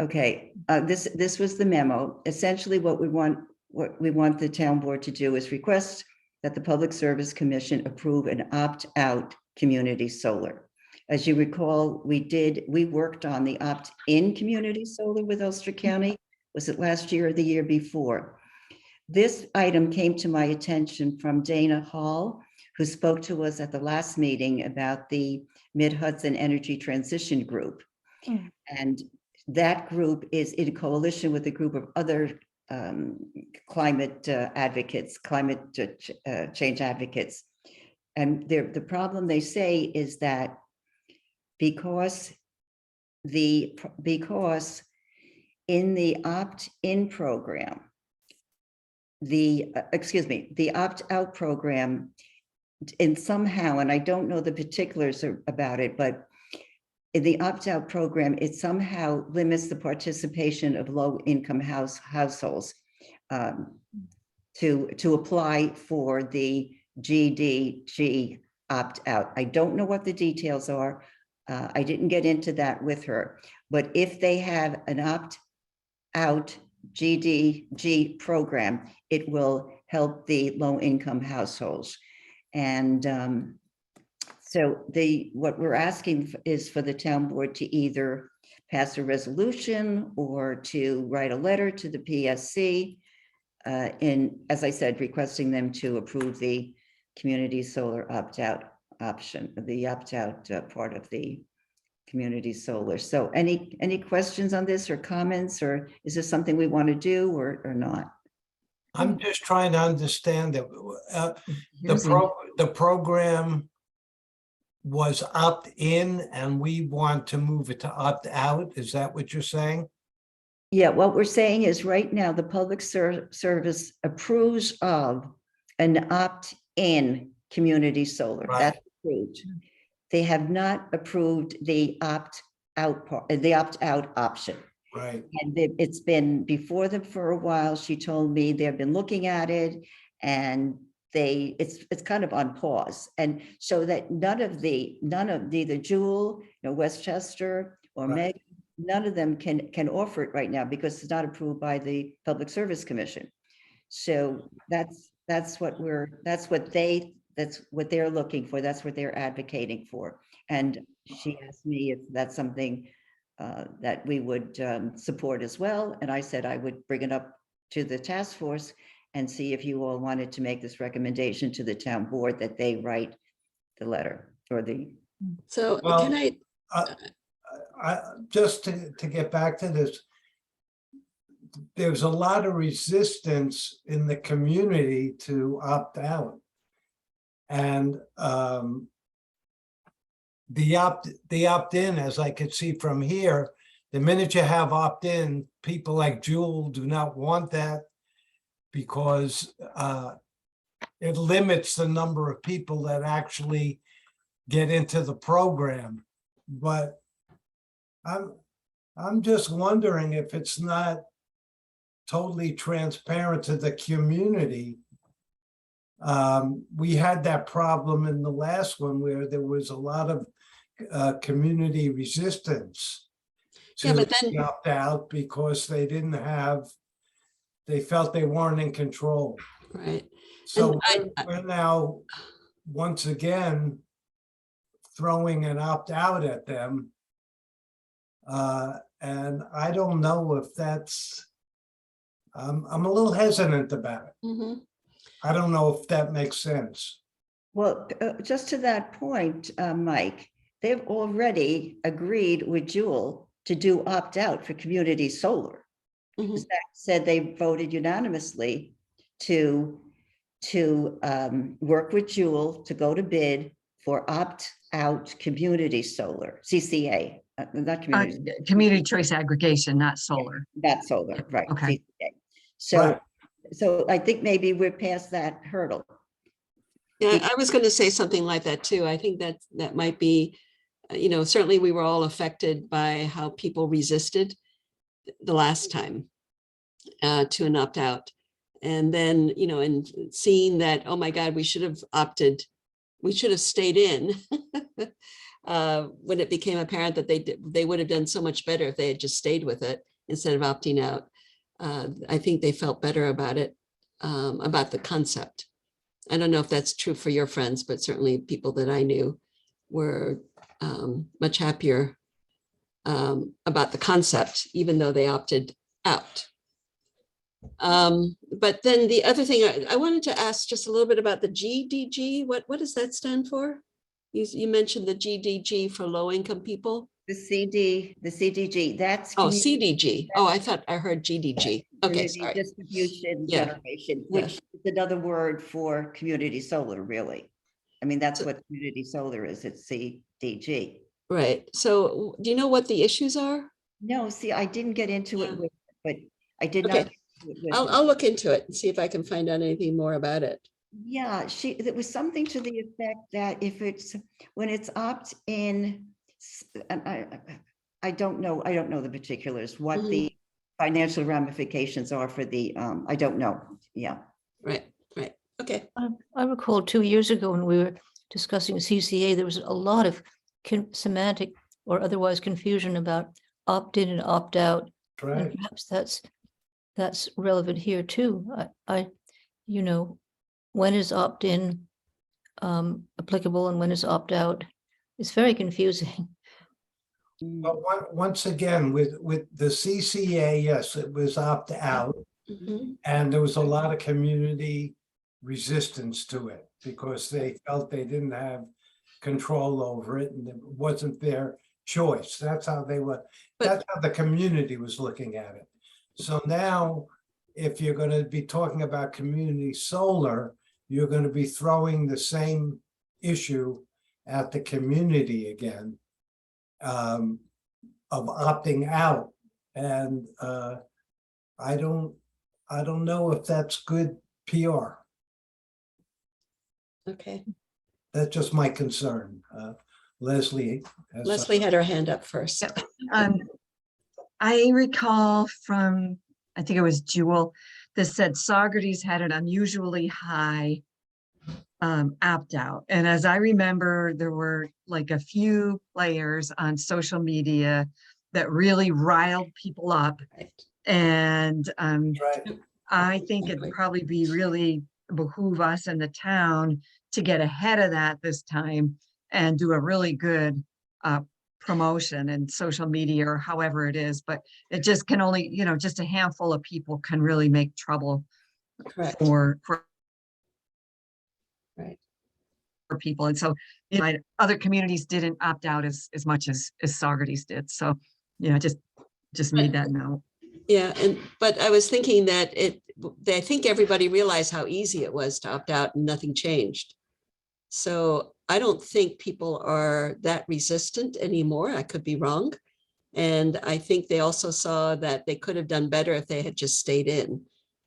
Okay, this was the memo. Essentially what we want the town board to do is request that the Public Service Commission approve an opt-out community solar. As you recall, we worked on the opt-in community solar with Ulster County. Was it last year or the year before? This item came to my attention from Dana Hall, who spoke to us at the last meeting about the Mid-Hudson Energy Transition Group. And that group is in coalition with a group of other climate advocates, climate change advocates. And the problem they say is that because in the opt-in program, the opt-out program, and somehow, and I don't know the particulars about it, but in the opt-out program, it somehow limits the participation of low-income households to apply for the GDG opt-out. I don't know what the details are. I didn't get into that with her, but if they have an opt-out GDG program, it will help the low-income households. And so what we're asking is for the town board to either pass a resolution or to write a letter to the PSC as I said, requesting them to approve the community solar opt-out option, the opt-out part of the community solar. So any questions on this or comments, or is this something we want to do or not? I'm just trying to understand it. Confusing. The program was opt-in and we want to move it to opt-out. Is that what you're saying? Yeah, what we're saying is right now, the Public Service approves of an opt-in community solar. Right. That's approved. They have not approved the the opt-out option. Right. And it's been before them for a while. She told me they've been looking at it and it's kind of on pause. And so that none of neither Jewel, Westchester or Right. Meg, none of them can offer it right now because it's not approved by the Public Service Commission. So that's what they're looking for. That's what they're advocating for. And she asked me if that's something that we would support as well. And I said I would bring it up to the task force and see if you all wanted to make this recommendation to the town board that they write the letter or the. So Well, can I, just to get back to this, there's a lot of resistance in the community to opt out. And the opt-in, as I could see from here, the minute you have opt-in, people like Jewel do not want that because it limits the number of people that actually get into the program. But I'm just wondering if it's not totally transparent to the community. We had that problem in the last one where there was a lot of community resistance Yeah, to but then- opt out because they felt they weren't in control. right, So And we're now, once again, throwing an opt-out at them. And I don't know if that's, I'm a little hesitant about it. mhm. I don't know if that makes sense. Well, just to that point, Mike, they've already agreed with Jewel to do opt-out for community solar. Mhm. Zach said they voted unanimously to work with Jewel to go to bid for opt-out community solar, CCA, not community, Community choice aggregation, not solar. not solar, right? Okay. CCA. So, Right. so I think maybe we're past that hurdle. Yeah, I was going to say something like that too. I think that might be, certainly we were all affected by how people resisted the last time to an opt-out. And then, and seeing that, oh my God, we should have stayed in when it became apparent that they would have done so much better if they had just stayed with it instead of opting out. I think they felt better about it, about the concept. I don't know if that's true for your friends, but certainly people that I knew were much happier about the concept, even though they opted out. But then the other thing I wanted to ask just a little bit about the GDG. What does that stand for? You mentioned the GDG for low income people. The CDG, that's. Oh, community- CDG. Oh, I thought I heard GDG. Okay, community sorry. Distribution Yeah. generation, Yeah. which is another word for community solar, really. I mean, that's So- what community solar is, it's CDG. Right. So do you know what the issues are? No, see, I didn't get into Yeah. it with, but I did Okay. not. get into it with I'll look into it and see if I can find out anything more about it. Yeah, there was something to the effect that when it's opt-in, and I don't know the particulars, what the financial ramifications are for the, I don't know, yeah. Right. Okay. I recall 2 years ago when we were discussing CCA, there was a lot of semantic or otherwise confusion about opt-in and opt-out. And Right. perhaps that's relevant here too. When is opt-in applicable and when is opt-out? It's very confusing. But once again, with the CCA, yes, it was opt out. Mhm. And there was a lot of community resistance to it because they felt they didn't have control over it and it wasn't their choice. That's how that's how the community was looking at it. So now, if you're going to be talking about community solar, you're going to be throwing the same issue at the community again of opting out. And I don't know if that's good PR. Okay. That's just my concern. Leslie. has Leslie had her hand up first. Yep. I recall from, I think it was Jewel, that said Saugerties had an unusually high opt-out. And as I remember, there were like a few players on social media that really riled people up. Right. And Right. I think it'd probably be really behoove us in the town to get ahead of that this time and do a really good promotion and social media or however it is, but it just can only, you know, just a handful of people can really make trouble Correct. for Right. for people. And so, you know, other communities didn't opt out as much as Saugerties did. So, you know, just made that note. Yeah, but I was thinking that I think everybody realized how easy it was to opt out and nothing changed. So I don't think people are that resistant anymore. I could be wrong. And I think they also saw that they could have done better if they had just stayed in.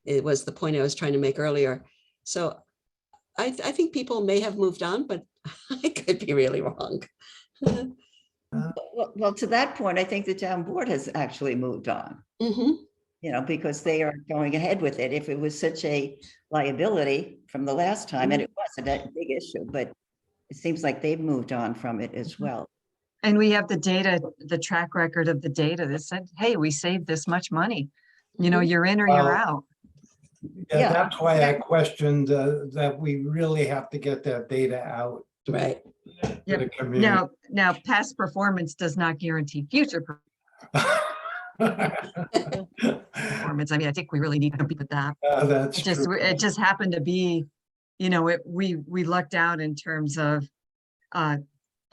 It was the point I was trying to make earlier. So I think people may have moved on, but I could be really wrong. Well, to that point, I think the town board has actually moved on, Mhm. you know, because they are going ahead with it. If it was such a liability from the last time, and it wasn't a big issue, but it seems like they've moved on from it as well. And we have the data, the track record of the data that said, hey, we saved this much money. You know, you're in or you're Well, out. Yeah, Yeah. that's why I questioned that we really have to get that data out Right. to Yep. the community. Now, past performance does not guarantee future performance. I mean, I think we really need to compete with that. That's true. It just happened to be, you know, we lucked out in terms of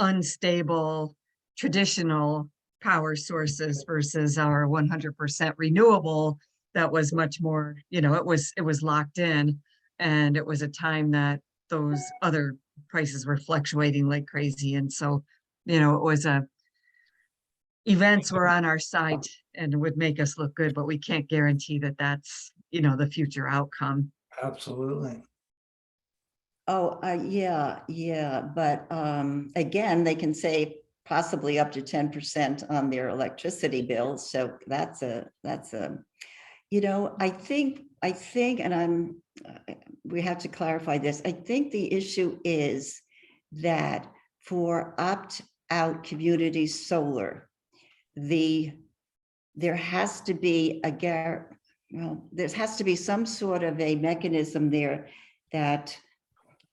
unstable traditional power sources versus our 100% renewable that was much more, you know, it was locked in, and it was a time that those other prices were fluctuating like crazy. And so, you know, it was events were on our side and would make us look good, but we can't guarantee that that's, you know, the future outcome. Absolutely. Oh, yeah, but again, they can save possibly up to 10% on their electricity bills. So that's a, you know, I think, and we have to clarify this. I think the issue is that for opt-out community solar, there has to be there has to be some sort of a mechanism there that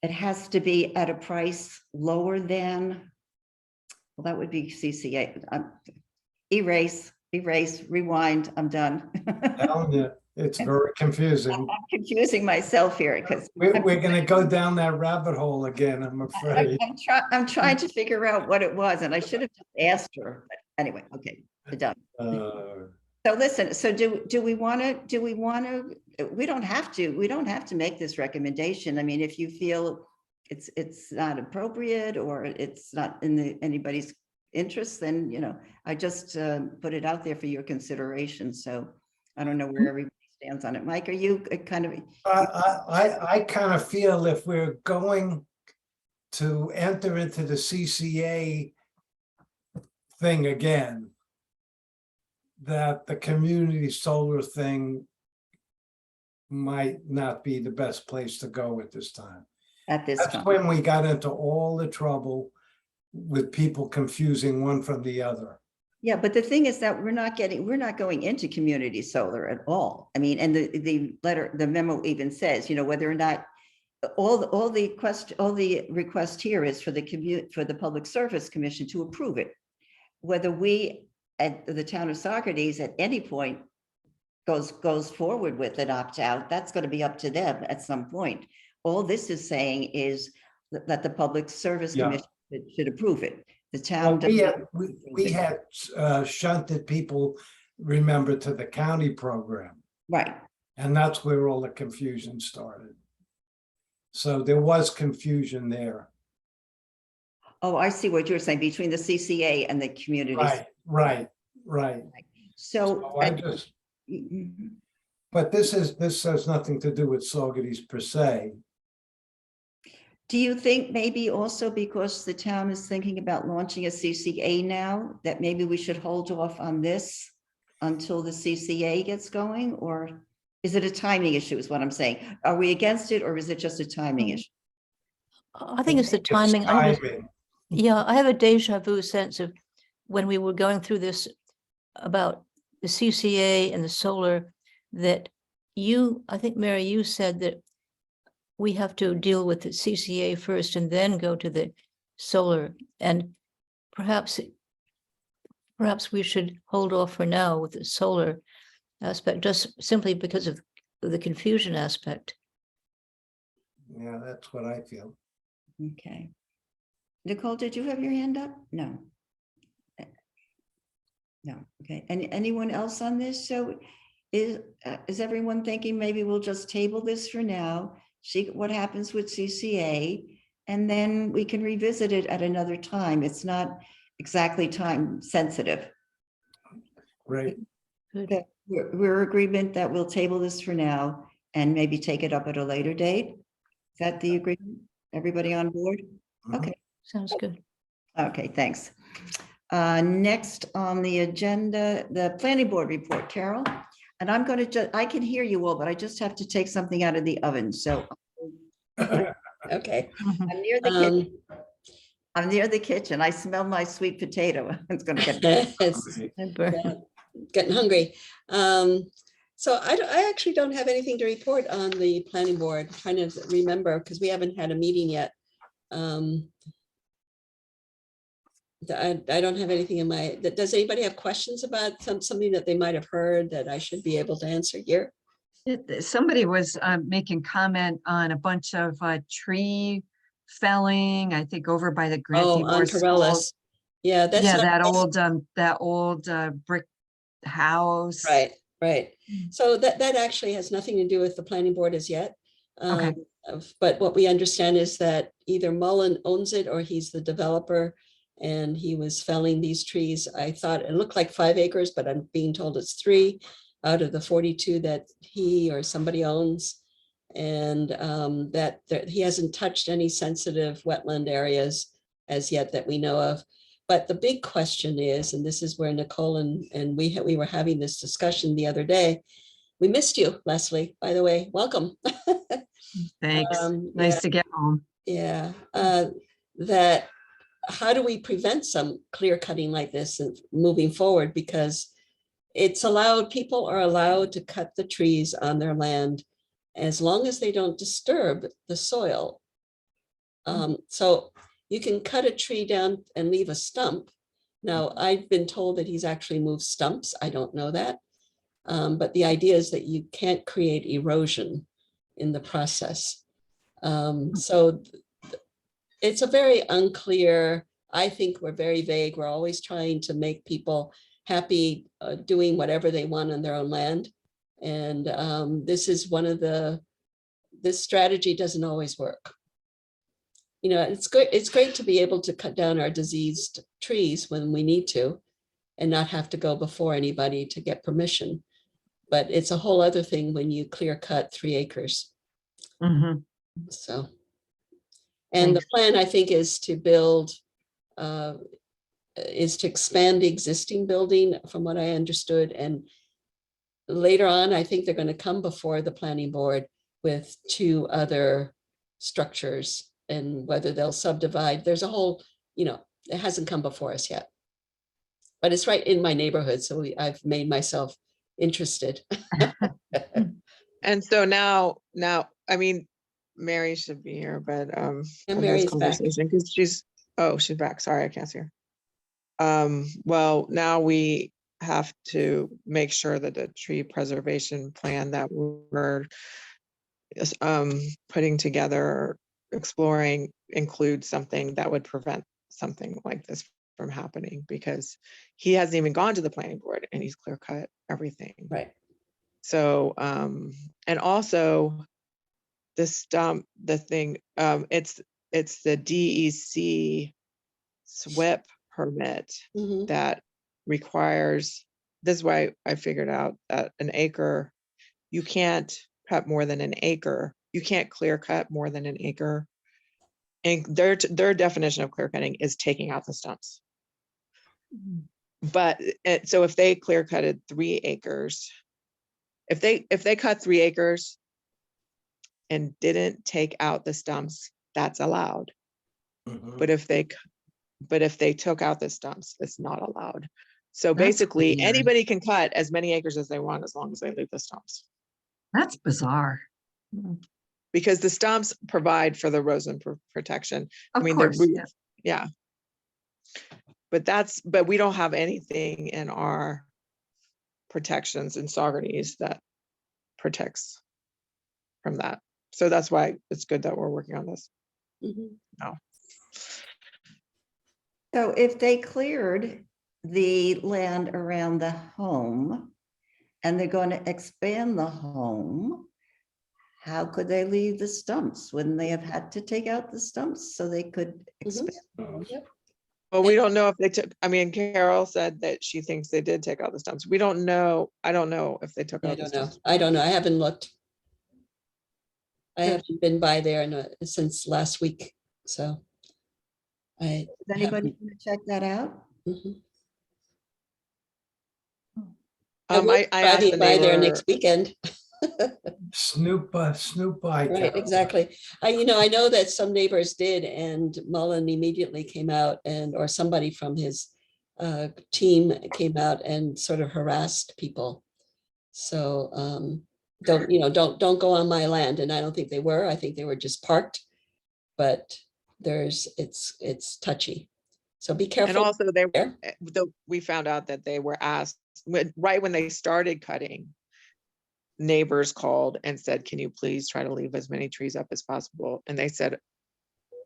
it has to be at a price lower than, well, that would be CCA. Erase, rewind, I'm done. Telling you, it's very confusing. I'm confusing myself here because We're gonna go down that rabbit hole again, I'm afraid. I'm trying to figure out what it was, and I should have just asked her. But anyway, okay, we're done. So listen, so do we want to, we don't have to make this recommendation. I mean, if you feel it's not appropriate or it's not in anybody's interest, then, you know, I just put it out there for your consideration. So I don't know where everybody stands on it. Mike, are you kind of? I kind of feel if we're going to enter into the CCA thing again, that the community solar thing might not be the best place to go at this time. At this That's time. when we got into all the trouble with people confusing one from the other. Yeah, but the thing is that we're not going into community solar at all. I mean, and the memo even says, you know, whether or not all the request here is for the Public Service Commission to approve it. Whether we at the town of Saugerties at any point goes forward with an opt-out, that's going to be up to them at some point. All this is saying is that the Public Service Yeah. Commission should approve it. The Well, town. we had shunted people, remember, to the county program, Right. and that's where all the confusion started. So there was confusion there. Oh, I see what you're saying, between the CCA and the communities. Right. So. So I just, but this has nothing to do with Saugerties per se. Do you think maybe also because the town is thinking about launching a CCA now, that maybe we should hold off on this until the CCA gets going? Or is it a timing issue is what I'm saying? Are we against it or is it just a timing issue? I think it's the timing. timing. Yeah, I have a deja vu sense of when we were going through this about the CCA and the solar, that I think, Mary, you said that we have to deal with the CCA first and then go to the solar. And perhaps we should hold off for now with the solar aspect, just simply because of the confusion aspect. Yeah, that's what I feel. Okay. Nicole, did you have your hand up? No. No, okay. And anyone else on this? So is everyone thinking maybe we'll just table this for now, see what happens with CCA, and then we can revisit it at another time. It's not exactly time sensitive. Great. Good. Okay, we're agreement that we'll table this for now and maybe take it up at a later date. Is that the agreement? Everybody on board? Mhm. Okay. Sounds good. Okay, thanks. Next on the agenda, the planning board report, Carol. And I'm going to I can hear you all, but I just have to take something out of the oven. So Okay. I'm near the kitchen. I'm near the kitchen. I smell my sweet potato. It's going to get. It's Remember. getting hungry. So I actually don't have anything to report on the planning board. I'm trying to remember because we haven't had a meeting yet. I don't have anything in my, does anybody have questions about something that they might have heard that I should be able to answer here? Somebody was making comment on a bunch of tree felling, I think over by the Grant Oh, Devore on School. Corellis. Yeah, that's Yeah, not- that old brick house. Right, right. So that actually has nothing to do with the planning board as yet. Okay. But what we understand is that either Mullen owns it or he's the developer, and he was felling these trees. I thought it looked like 5 acres, but I'm being told it's 3 out of the 42 that he or somebody owns. And that he hasn't touched any sensitive wetland areas as yet that we know of. But the big question is, and this is where Nicole and we were having this discussion the other day. We missed you, Leslie, by the way. Welcome. Thanks. Nice Yeah. to get home. Yeah, that how do we prevent some clear cutting like this and moving forward? Because it's allowed, people are allowed to cut the trees on their land as long as they don't disturb the soil. So you can cut a tree down and leave a stump. Now, I've been told that he's actually moved stumps. I don't know that. But the idea is that you can't create erosion in the process. So it's a very unclear, I think we're very vague. We're always trying to make people happy doing whatever they want on their own land. And this is one of this strategy doesn't always work. You know, it's great to be able to cut down our diseased trees when we need to and not have to go before anybody to get permission. But it's a whole other thing when you clear cut 3 acres. Mhm. So, and the plan, I think, is to build, is to expand the existing building, from what I understood. And later on, I think they're going to come before the planning board with 2 other structures, and whether they'll subdivide. There's a whole, you know, it hasn't come before us yet. But it's right in my neighborhood, so I've made myself interested. And so now, I mean, Mary should be here, but And for this Mary's back. conversation, because she's back. Sorry, I can't see her. Well, now we have to make sure that the tree preservation plan that we're putting together, exploring, includes something that would prevent something like this from happening, because he hasn't even gone to the planning board and he's clear cut everything. Right. So, and also the stump, the thing, it's the DEC SWIP permit Mhm. that requires, this is why I figured out that an acre, you can't cut more than an acre. You can't clear cut more than an acre And their definition of clear cutting is taking out the stumps. But so if they clear cutted 3 acres, if they cut 3 acres and didn't take out the stumps, that's allowed. Mhm. But if they took out the stumps, it's not allowed. So That's basically, weird. anybody can cut as many acres as they want as long as they leave the stumps. That's bizarre. Because the stumps provide for the erosion protection. I Of mean, course, the yeah. roof, yeah. But we don't have anything in our protections in Saugerties that protects from that. So that's why it's good that we're working on this Mhm. now. So if they cleared the land around the home and they're going to expand the home, how could they leave the stumps? Wouldn't they have had to take out the stumps so they could expand? the home? Yep. Well, we don't know if they took, I mean, Carol said that she thinks they did take out the stumps. We don't know. I don't know if they took I out the don't know. stumps. I don't know. I haven't looked. I Good. haven't been by there since last week, so. I Is anybody haven't- going to check that out? Mhm. I will I asked be the by there neighbor, next weekend. Snoop by, Right, Carol. exactly. I know that some neighbors did, and Mullen immediately came out or somebody from his team came out and sort of harassed people. So don't go on my land. And I don't think they were. I think they were just parked. But it's touchy. So be and careful. also there. we found out that they were asked, right when they started cutting, neighbors called and said, can you please try to leave as many trees up as possible? And they said,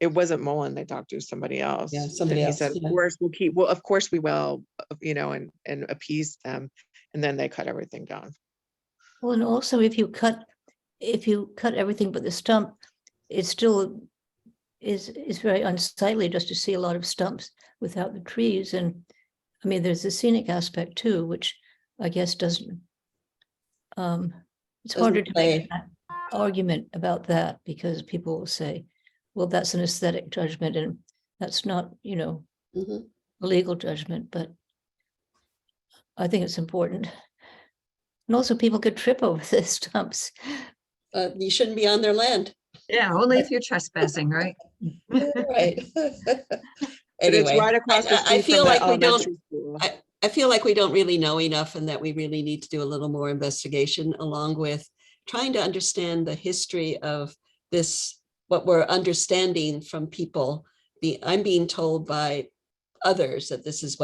it wasn't Mullen, they talked to somebody else. Yeah, somebody And he else, said, yeah. of course we will, and appease them. And then they cut everything down. Well, and also if you cut everything but the stump, it still is very unsightly just to see a lot of stumps without the trees. And I mean, there's the scenic aspect too, which I guess doesn't, it's Doesn't harder to play. make that argument about that because people will say, well, that's an aesthetic judgment and that's not, Mhm. a legal judgment, but I think it's important. And also people could trip over the stumps. You shouldn't be on their land. Yeah, only if you're trespassing, right? Right. But it's Anyway, right across the I street feel from the like we don't, elementary school. I feel like we don't really know enough and that we really need to do a little more investigation along with trying to understand the history of this, what we're understanding from people. I'm being told by others that this is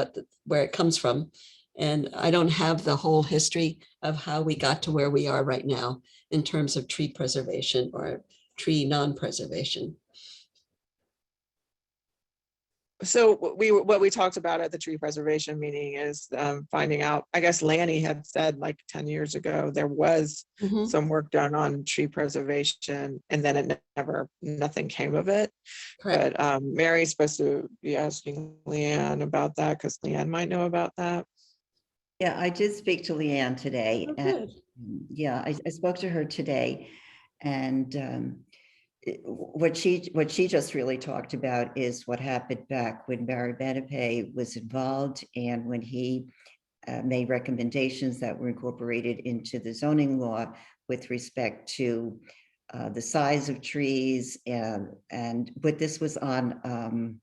where it comes from. And I don't have the whole history of how we got to where we are right now in terms of tree preservation or tree non-preservation. So what we talked about at the tree preservation meeting is finding out, I guess Lanny had said like 10 years ago, there was Mhm. some work done on tree preservation and then nothing came of it. Correct. But Mary's supposed to be asking Leanne about that because Leanne might know about that. Yeah, I did speak to Leanne today. Oh, and good. yeah, I spoke to her today. And what she just really talked about is what happened back when Barry Benepe was involved and when he made recommendations that were incorporated into the zoning law with respect to the size of trees but this was on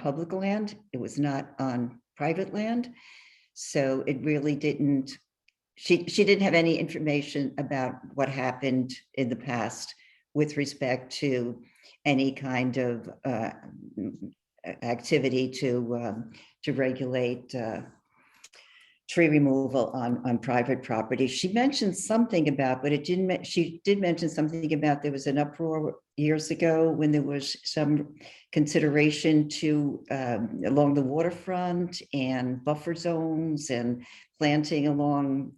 public land. It was not on private land. So it really didn't, she didn't have any information about what happened in the past with respect to any kind of activity to regulate tree removal on private property. She mentioned something about, but she did mention something about there was an uproar years ago when there was some consideration to along the waterfront and buffer zones and planting along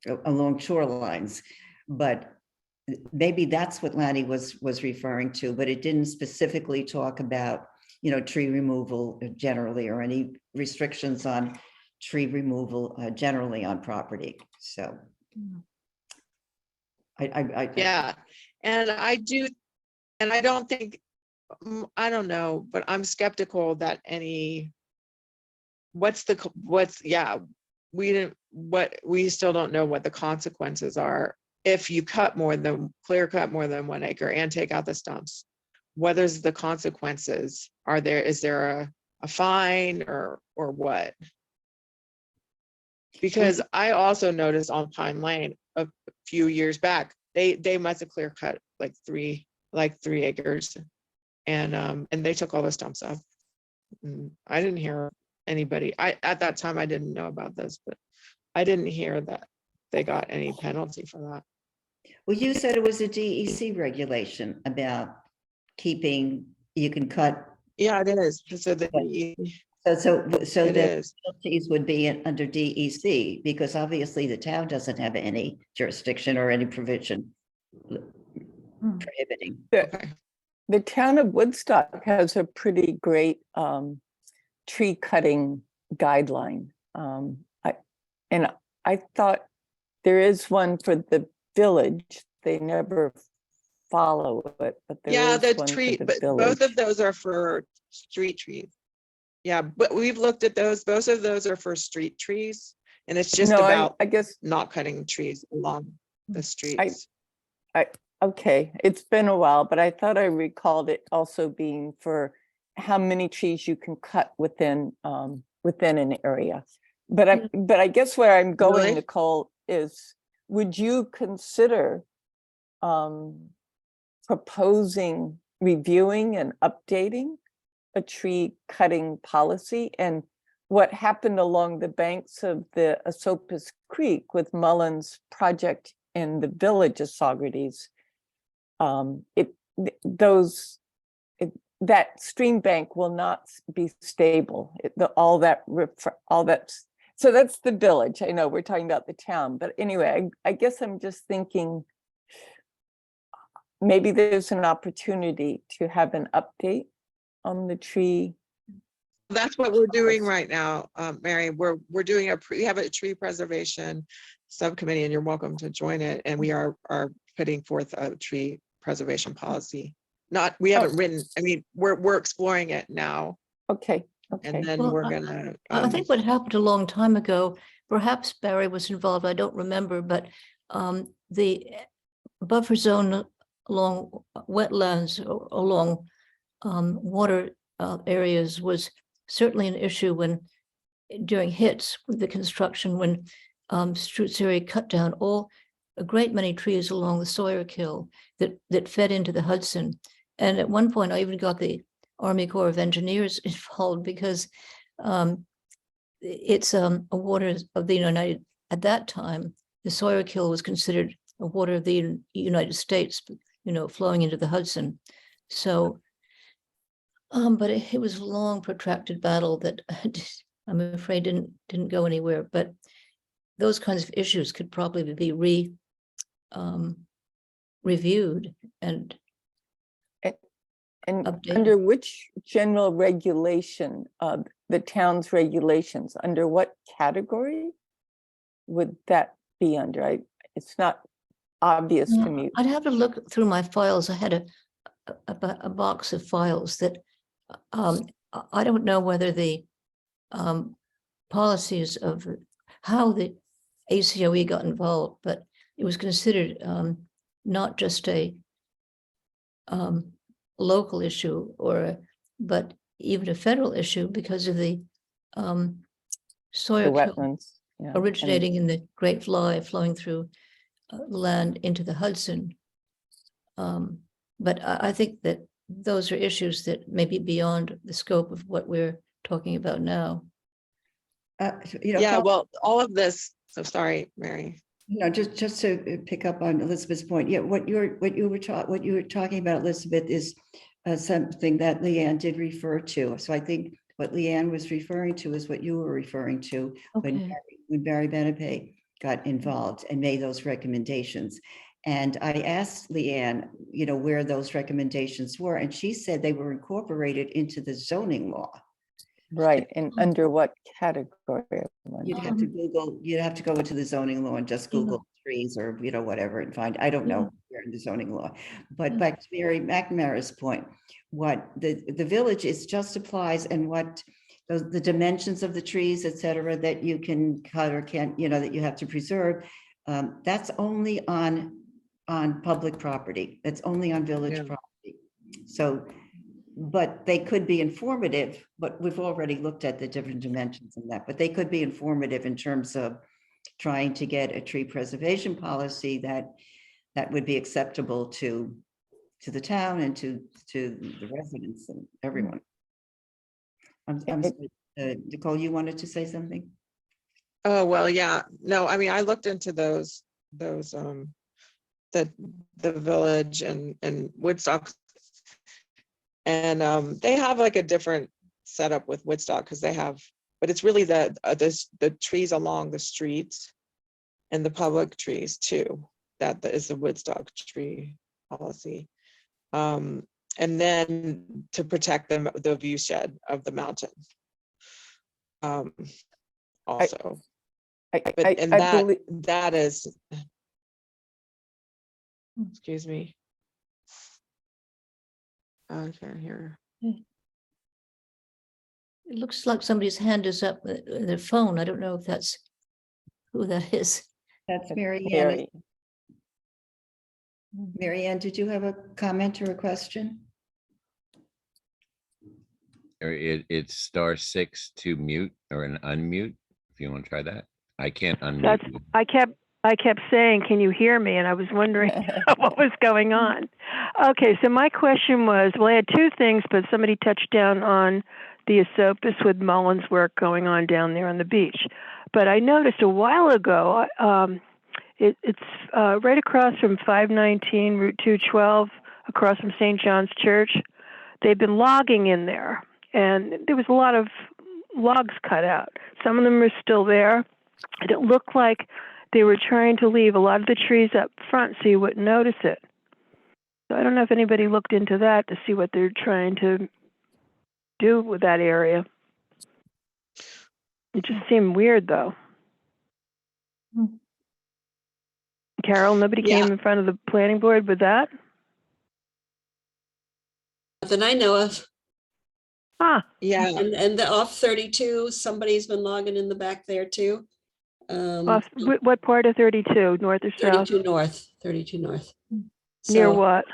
shorelines. But maybe that's what Lanny was referring to, but it didn't specifically talk about, tree removal generally or any restrictions on tree removal generally on property. So Yeah, and I do And I don't think, I don't know, but I'm skeptical that we still don't know what the consequences are if you clear cut more than 1 acre and take out the stumps. What is the consequences? Is there a fine or what? Because I also noticed on Pine Lane a few years back, they must have clear cut like 3 acres, and they took all the stumps off. I didn't hear anybody. At that time I didn't know about this, but I didn't hear that they got any penalty for that. Well, you said it was a DEC regulation about keeping, you can cut. Yeah, it is. So the So it the is. penalties would be under DEC, because obviously the town doesn't have any jurisdiction or any provision prohibiting. Okay. The town of Woodstock has a pretty great tree cutting guideline. I thought there is one for the village. They never follow it, but there Yeah, is the one for tree, the but village. both of those are for street trees. Yeah, but we've looked at those. Both of those are for street trees, and it's just No, about I guess, not cutting trees along the streets. okay, it's been a while, but I thought I recalled it also being for how many trees you can cut within an area. But I guess where I'm going, Really? Nicole, is would you consider proposing, reviewing and updating a tree cutting policy? And what happened along the banks of the Esopus Creek with Mullins project in the village of Saugerties, that stream bank will not be stable. So that's the village. I know we're talking about the town, but anyway, I guess I'm just thinking maybe there's an opportunity to have an update on the tree. That's what we're doing right now, Mary. We're doing we have a tree preservation subcommittee, and you're welcome to join it. And we are putting forth a tree preservation policy. We haven't written. I mean, we're exploring it now, Okay. and then Well, we're gonna. I think what happened a long time ago, perhaps Barry was involved, I don't remember, but the buffer zone along wetlands, along water areas was certainly an issue during hits with the construction, when Struzeri cut down a great many trees along the Sawyer Kill that fed into the Hudson. And at one point I even got the Army Corps of Engineers involved, because it's a water of the United, at that time, the Sawyer Kill was considered a water of the United States, flowing into the Hudson. So, but it was a long protracted battle that I'm afraid didn't go anywhere. But those kinds of issues could probably be reviewed and updated. Under which general regulation, the town's regulations, under what category would that be under? It's not obvious to me. I'd have to look through my files. I had a box of files that I don't know whether the policies of how the ACOE got involved, but it was considered not just a local issue but even a federal issue, because of the Sawyer The Kill wetlands. Yeah, and- originating in the Great Fly, flowing through land into the Hudson. But I think that those are issues that may be beyond the scope of what we're talking about now. Yeah, well, all of this. So sorry, Mary. Just to pick up on Elizabeth's point, yeah, what you were talking about, Elizabeth, is something that Leanne did refer to. So I think what Leanne was referring to is what you were referring to when Barry Benepe got involved and made those recommendations. And I asked Leanne, where those recommendations were, and she said they were incorporated into the zoning law. Right, and under what category? You'd have to Google, you'd have to go into the zoning law and just Google trees or, whatever and find, I don't know where in the zoning law. But Mm. back to Mary McNamara's point, what the village is just applies and what the dimensions of the trees, et cetera, that you can cut or can't, that you have to preserve, that's only on public property. That's only on village Yeah. property. So, but they could be informative, but we've already looked at the different dimensions in that, but they could be informative in terms of trying to get a tree preservation policy that would be acceptable to the town and to the residents and everyone. I'm sorry, Nicole, you wanted to say something? Oh, well, yeah, no, I mean, I looked into those, the village and Woodstock. And they have like a different setup with Woodstock because they have, but it's really the trees along the streets and the public trees too. That is the Woodstock tree policy. And then to protect the view shed of the mountain. Also, that is, excuse me. I can't hear. It looks like somebody's hand is up with their phone. I don't know if that's who that is. That's Mary Ann. Mary. Mary Ann, did you have a comment or a question? Or it's *6 to mute or an unmute, if you want to try that. I can't unmute. you. I kept saying, can you hear me? And I was wondering what was going on. Okay, so my question was, well, I had two things, but somebody touched down on the Esopus with Mullins work going on down there on the beach. But I noticed a while ago, it's right across from 519 Route 212, across from St. John's Church. They've been logging in there, and there was a lot of logs cut out. Some of them are still there. And it looked like they were trying to leave a lot of the trees up front so you wouldn't notice it. So I don't know if anybody looked into that to see what they're trying to do with that area. It just seemed weird, though. Carol, nobody came in front of the planning board with that? Nothing I know of. Yeah. And the off 32, somebody's been logging in the back there too. What part of 32, north or south? 32 north, 32 north. Near So, what?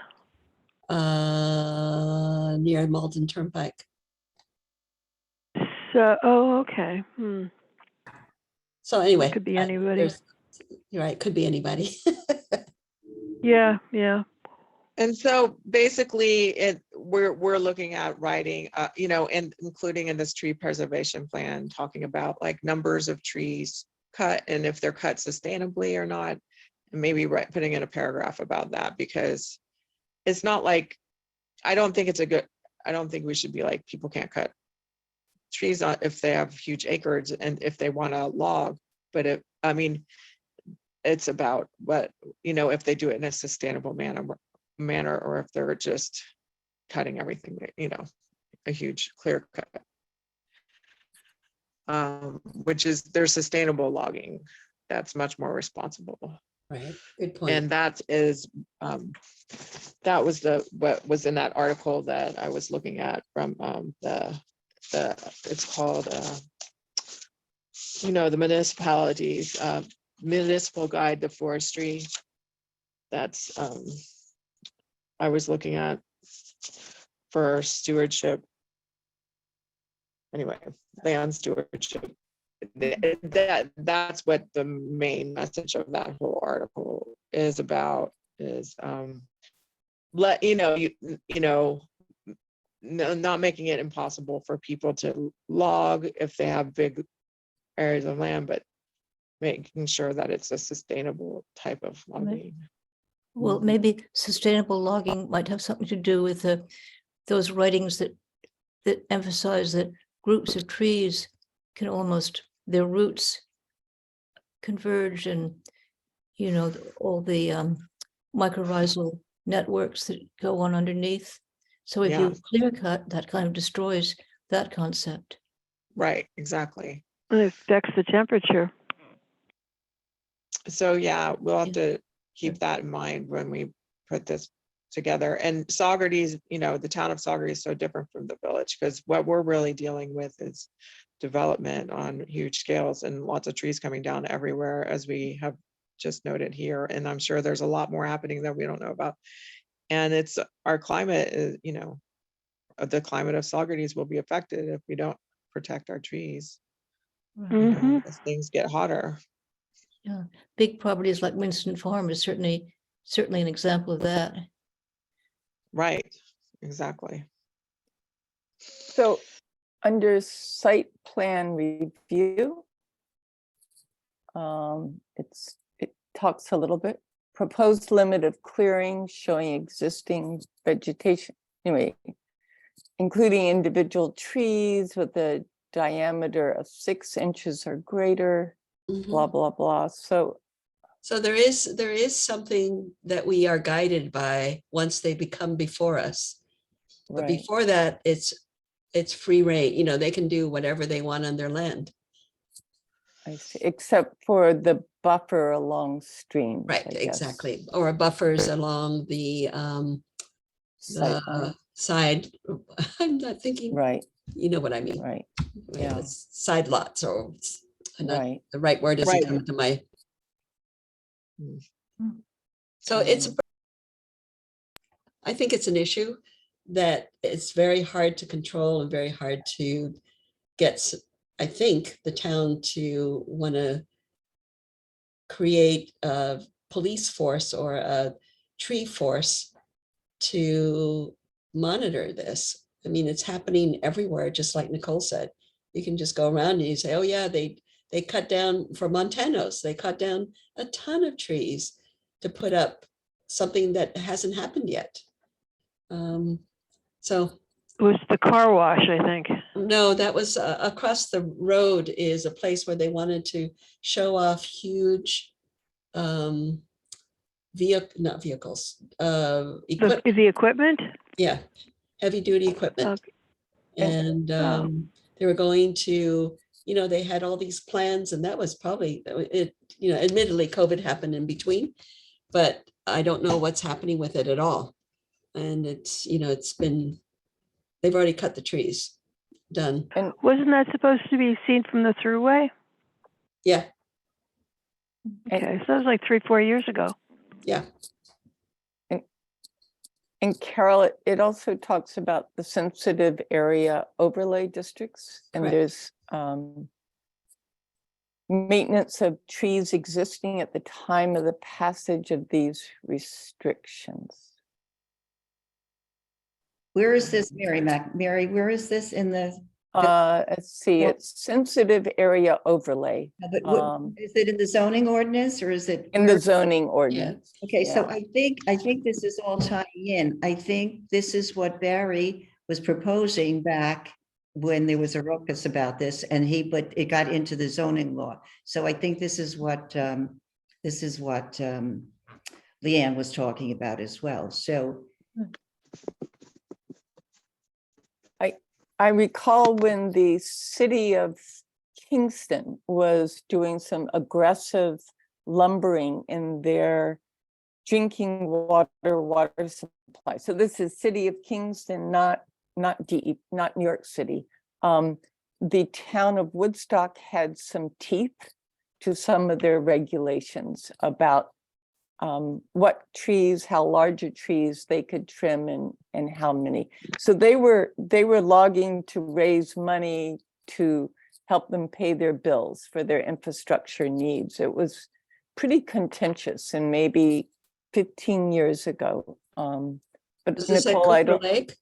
near Malden Turnpike. So, okay. So anyway. Could be anybody. You're right, could be anybody. Yeah. And so basically we're looking at writing, and including in this tree preservation plan, talking about like numbers of trees cut and if they're cut sustainably or not, and maybe putting in a paragraph about that, because it's not like, I don't think we should be like, people can't cut trees if they have huge acreage and if they want to log, but it's about what, if they do it in a sustainable manner, or if they're just cutting everything, a huge clear cut. Which is their sustainable logging. That's much more responsible. Right, good point. And that is, that was what was in that article that I was looking at from it's called, the municipalities, Municipal Guide to Forestry. That's, I was looking at for stewardship. Anyway, land stewardship. That's what the main message of that whole article is about, is not making it impossible for people to log if they have big areas of land, but making sure that it's a sustainable type of logging. Well, maybe sustainable logging might have something to do with those writings that emphasize that groups of trees can almost, their roots converge, and all the mycorrhizal networks that go on underneath. So if you clear cut, that kind of destroys that concept. Right, exactly. And it affects the temperature. So we'll have to keep that in mind when we put this together. And Saugerties, the town of Saugerties is so different from the village, because what we're really dealing with is development on huge scales and lots of trees coming down everywhere, as we have just noted here. And I'm sure there's a lot more happening that we don't know about. And it's our climate is, the climate of Saugerties will be affected if we don't protect our trees. Mhm. As things get hotter. Yeah, big properties like Winston Farm is certainly an example of that. Right, exactly. So under site plan review, it talks a little bit, proposed limit of clearing showing existing vegetation, anyway, including individual trees with a diameter of 6 inches or greater, blah, blah, blah. So So there is something that we are guided by once they become before us. But right, before that, it's free reign, they can do whatever they want on their land. I see, except for the buffer along streams. Right, I guess. exactly. Or buffers along the Sightline. side, I'm not thinking, Right, you know what I mean. right, Right, yeah. it's side lots, or right. the right word isn't Right. coming to my. Mm. So I think it's an issue that it's very hard to control and very hard to get, I think, the town to want to create a police force or a tree force to monitor this. I mean, it's happening everywhere, just like Nicole said. You can just go around and you say, oh yeah, they cut down for Montanos, they cut down a ton of trees to put up something that hasn't happened yet. So It was the car wash, I think. no, that was across the road is a place where they wanted to show off huge not vehicles, equipment, The equipment? yeah, heavy duty equipment. Okay. And they were going to, they had all these plans, and that was probably it, admittedly COVID happened in between, but I don't know what's happening with it at all. And it's, it's been, they've already cut the trees, done. And Wasn't that supposed to be seen from the thruway? Yeah, Okay, so that was like 3-4 years ago. yeah. And Carol, it also talks about the sensitive area overlay districts, and Correct. there's maintenance of trees existing at the time of the passage of these restrictions. Where is this, Mary, where is this in the, Let's see, Well- it's sensitive area overlay but is it in the zoning ordinance or is it? in the zoning ordinance. Okay, so yeah. I think this is all tying in. I think this is what Barry was proposing back when there was a ruckus about this, but it got into the zoning law. So I think this is what Leanne was talking about as well. So I recall when the city of Kingston was doing some aggressive lumbering in their drinking water supply. So this is city of Kingston, not New York City. The town of Woodstock had some teeth to some of their regulations about what trees, how large trees they could trim and how many. So they were logging to raise money to help them pay their bills for their infrastructure needs. It was pretty contentious and maybe 15 years ago. But Was this at Nicole, I Cooper don't. Lake?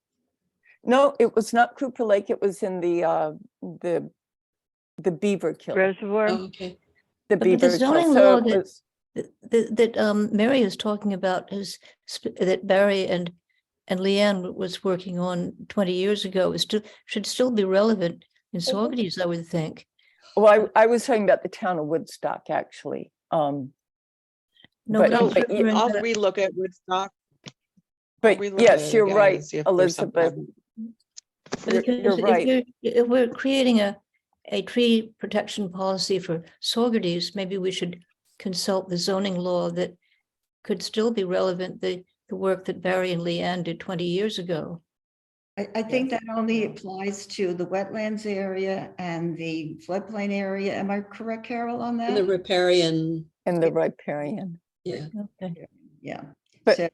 No, it was not Cooper Lake. It was in the Beaver Kill. Reservoir. Oh, okay. The But the Beaver Kill. zoning So law it that- was- that Mary is talking about is that Barry and Leanne was working on 20 years ago should still be relevant in Saugerties, I would think. Well, I was talking about the town of Woodstock, actually. No, But- I'm but referring I'll to- relook at Woodstock. But relook yes, at it you're again right, and see if there's something Elizabeth. I've- You're Because right. if we're creating a tree protection policy for Saugerties, maybe we should consult the zoning law that could still be relevant. The the work that Barry and Leanne did 20 years ago. I think that only applies to the wetlands area and the floodplain area. Am I correct, Carol, on And the that? riparian, And the riparian. yeah. Okay. Yeah. But-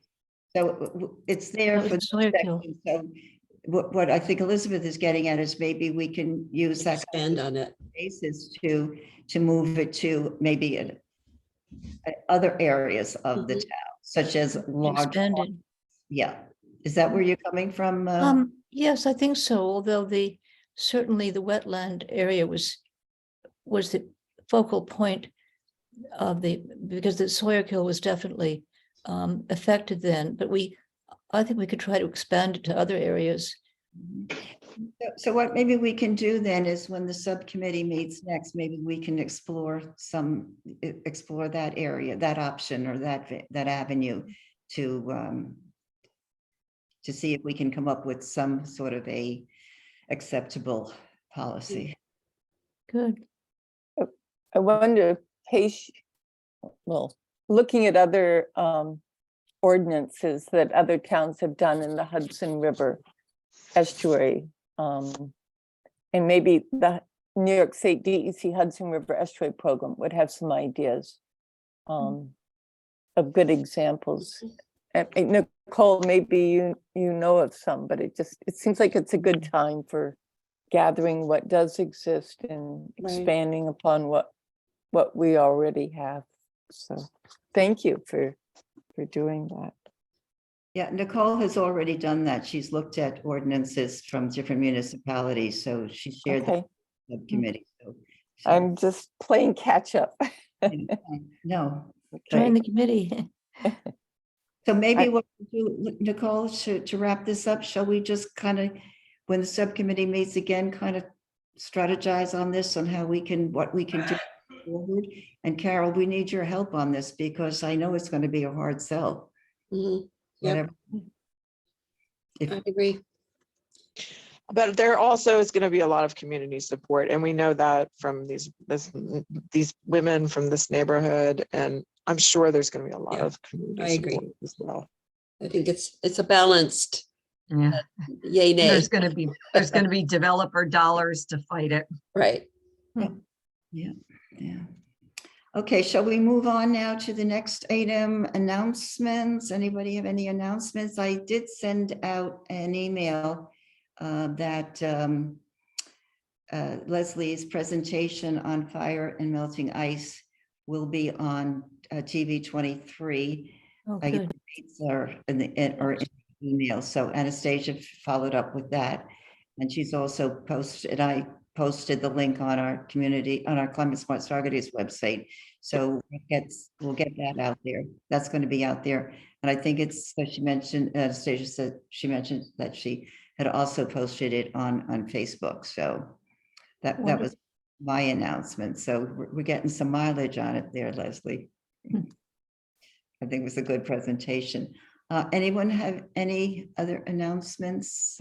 So it's there That for. was Sawyer Kill. So what I think Elizabeth is getting at is maybe we can use that Expand on it. basis to move it to maybe other areas of the Mhm. town, such as large. Expanded. Yeah. Is that where you're coming from? Yes, I think so, although certainly the wetland area was the focal point of because the Sawyer Kill was definitely affected then, but I think we could try to expand it to other areas. So what maybe we can do then is when the subcommittee meets next, maybe we can explore that area, that option or that avenue to see if we can come up with some sort of a acceptable policy. Good. I wonder, looking at other ordinances that other towns have done in the Hudson River estuary. And maybe the New York State DEC Hudson River Estuary Program would have some ideas of good examples. And Nicole, maybe you know of some, but it seems like it's a good time for gathering what does exist and Right. expanding upon what we already have. So thank you for doing that. Yeah, Nicole has already done that. She's looked at ordinances from different municipalities, so she shared that Okay, with the committee. So I'm just playing catch up. no. Join Okay. the committee. So maybe what we do, Nicole, to wrap this up, shall we just kind of, when the subcommittee meets again, kind of strategize on this, on what we can do forward? And Carol, we need your help on this because I know it's going to be a hard sell. Mhm. Yep. Whatever. I agree. But there also is going to be a lot of community support, and we know that from these women from this neighborhood, and I'm sure there's going to be a lot Yeah, of community I agree. support as well. I think it's a balanced Yeah, yay nay, there's gonna be developer dollars to fight it. right? Yeah. Okay, shall we move on now to the next item, announcements? Anybody have any announcements? I did send out an email that Leslie's presentation on fire and melting ice will be on TV 23. Oh, I get good. the dates are in the email. So Anastasia followed up with that. And she's also I posted the link on our Climate Smart Saugerties website. So we'll get that out there. That's going to be out there. And I think she mentioned, Anastasia said, she mentioned that she had also posted it on Facebook. So that was my announcement. So we're getting some mileage on it there, Leslie. I think it was a good presentation. Anyone have any other announcements?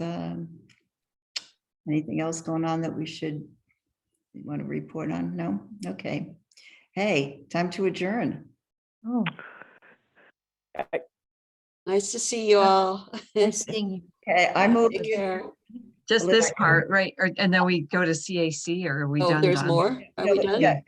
Anything else going on that we want to report on? No? Okay. Hey, time to adjourn. Oh, Nice to see you all. nice seeing you. Okay, I move. Take care. Just this part, right? And then we go to CAC, or are we Oh, done? there's done? more? Are No, we but done? yeah,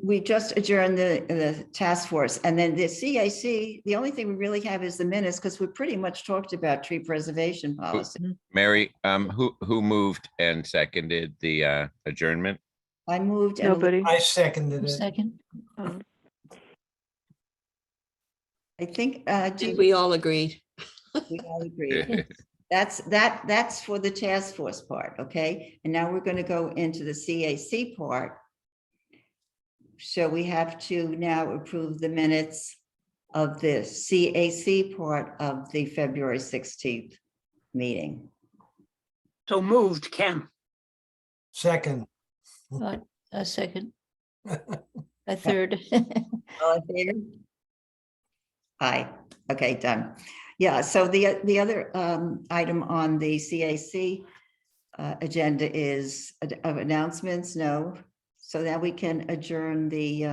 we just adjourned the task force, and then the CAC, the only thing we really have is the minutes, because we pretty much talked about tree preservation policy. Mary, who moved and seconded the adjournment? I moved. and Nobody. I seconded it. Second. I think, I think we all agreed. we all agree. That's for the task force part, okay? And now we're going to go into the CAC part. So we have to now approve the minutes of the CAC part of the February 16th meeting. So moved, Ken. Second. A second. A third. All in favor? Aye. Okay, done. Yeah, so the other item on the CAC agenda is of announcements, no. So that we can adjourn the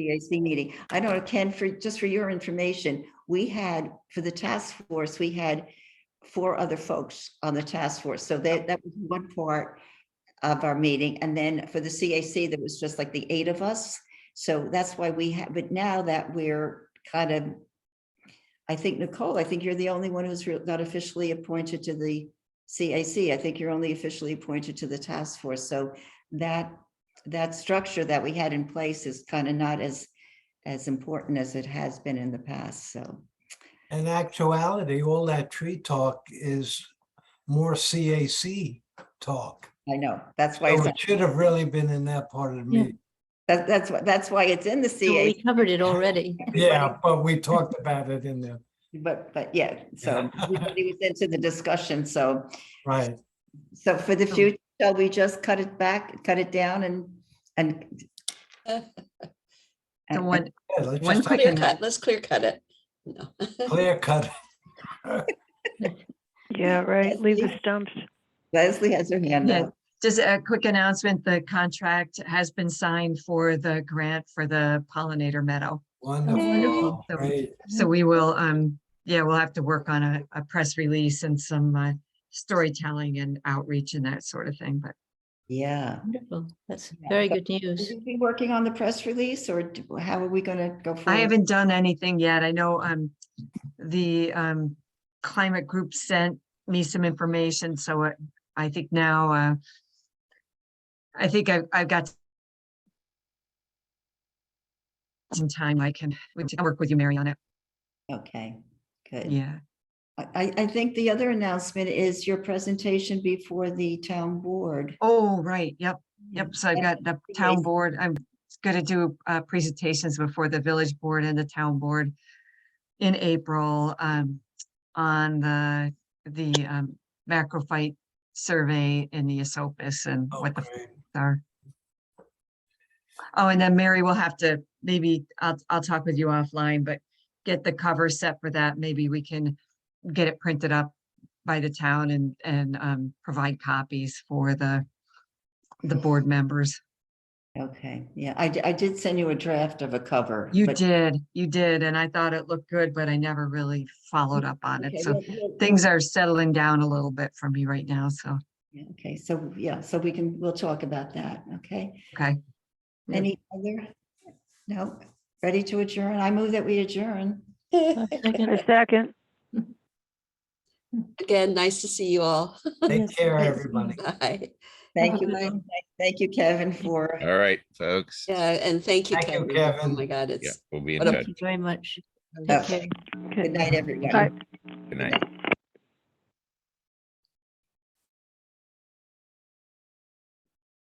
CAC meeting. I don't know, Ken, just for your information, we had, for the task force, we had 4 other folks on the task force. So that was one part of our meeting. And then for the CAC, there was just like the 8 of us. So that's why we have, but now that we're kind of, I think, Nicole, I think you're the only one who's not officially appointed to the CAC. I think you're only officially appointed to the task force. So that structure that we had in place is kind of not as important as it has been in the past. So In actuality, all that tree talk is more CAC talk. I know, that's why So it should have really been in that part of the Yeah. meeting. that's why it's in the So we CAC. covered it already. Yeah, but we talked about it in there, But yeah, so everybody was into the discussion. So right? for the future, shall we just cut it down and The one, Yeah, let's One just quick- Clear can- cut, let's clear cut it. No. clear cut. Yeah, right. Leave the Leslie? stumps. Leslie has her hand Yeah. up. just a quick announcement, the contract has been signed for the grant for the pollinator meadow. Wonderful, So- great. So we will, we'll have to work on a press release and some storytelling and outreach and that sort of thing, but Yeah. Wonderful. That's Yeah, very so good news. Will you be working on the press release, or how are we going to go forward? I haven't done anything yet. I know, the, climate group sent me some information, so I think now, I think I've got some time. We can work with you, Mary, on it. Okay, good. Yeah. I think the other announcement is your presentation before the town board. Oh, right. Yep. So I've got the town Amazing. board. I'm gonna do presentations before the village board and the town board in April on the macrophyte survey in the Esopus and Oh, what the great. are. Oh, and then Mary will have to, maybe I'll talk with you offline, but get the cover set for that. Maybe we can get it printed up by the town and provide copies for the board members. Okay, yeah, I did send you a draft of a cover. You but- did, and I thought it looked good, but I never really followed up on it. Okay, So we'll- things are settling down a little bit for me right now, so, yeah, okay, so yeah, so we'll talk about that, okay? okay. Any other? No, ready to adjourn? I move that we adjourn. A second. Again, nice to see you all. Take Yes, care, yes. everybody. Bye. Thank Have a you, good Mike. one. Thank you, Kevin, for. All right, folks. Yeah, and thank you, Thank you, Kevin. Oh Kevin. my God, Yeah, it's we'll be in what a touch. Thank you very much. Oh, Take care. Good night, everybody. Bye. Good night.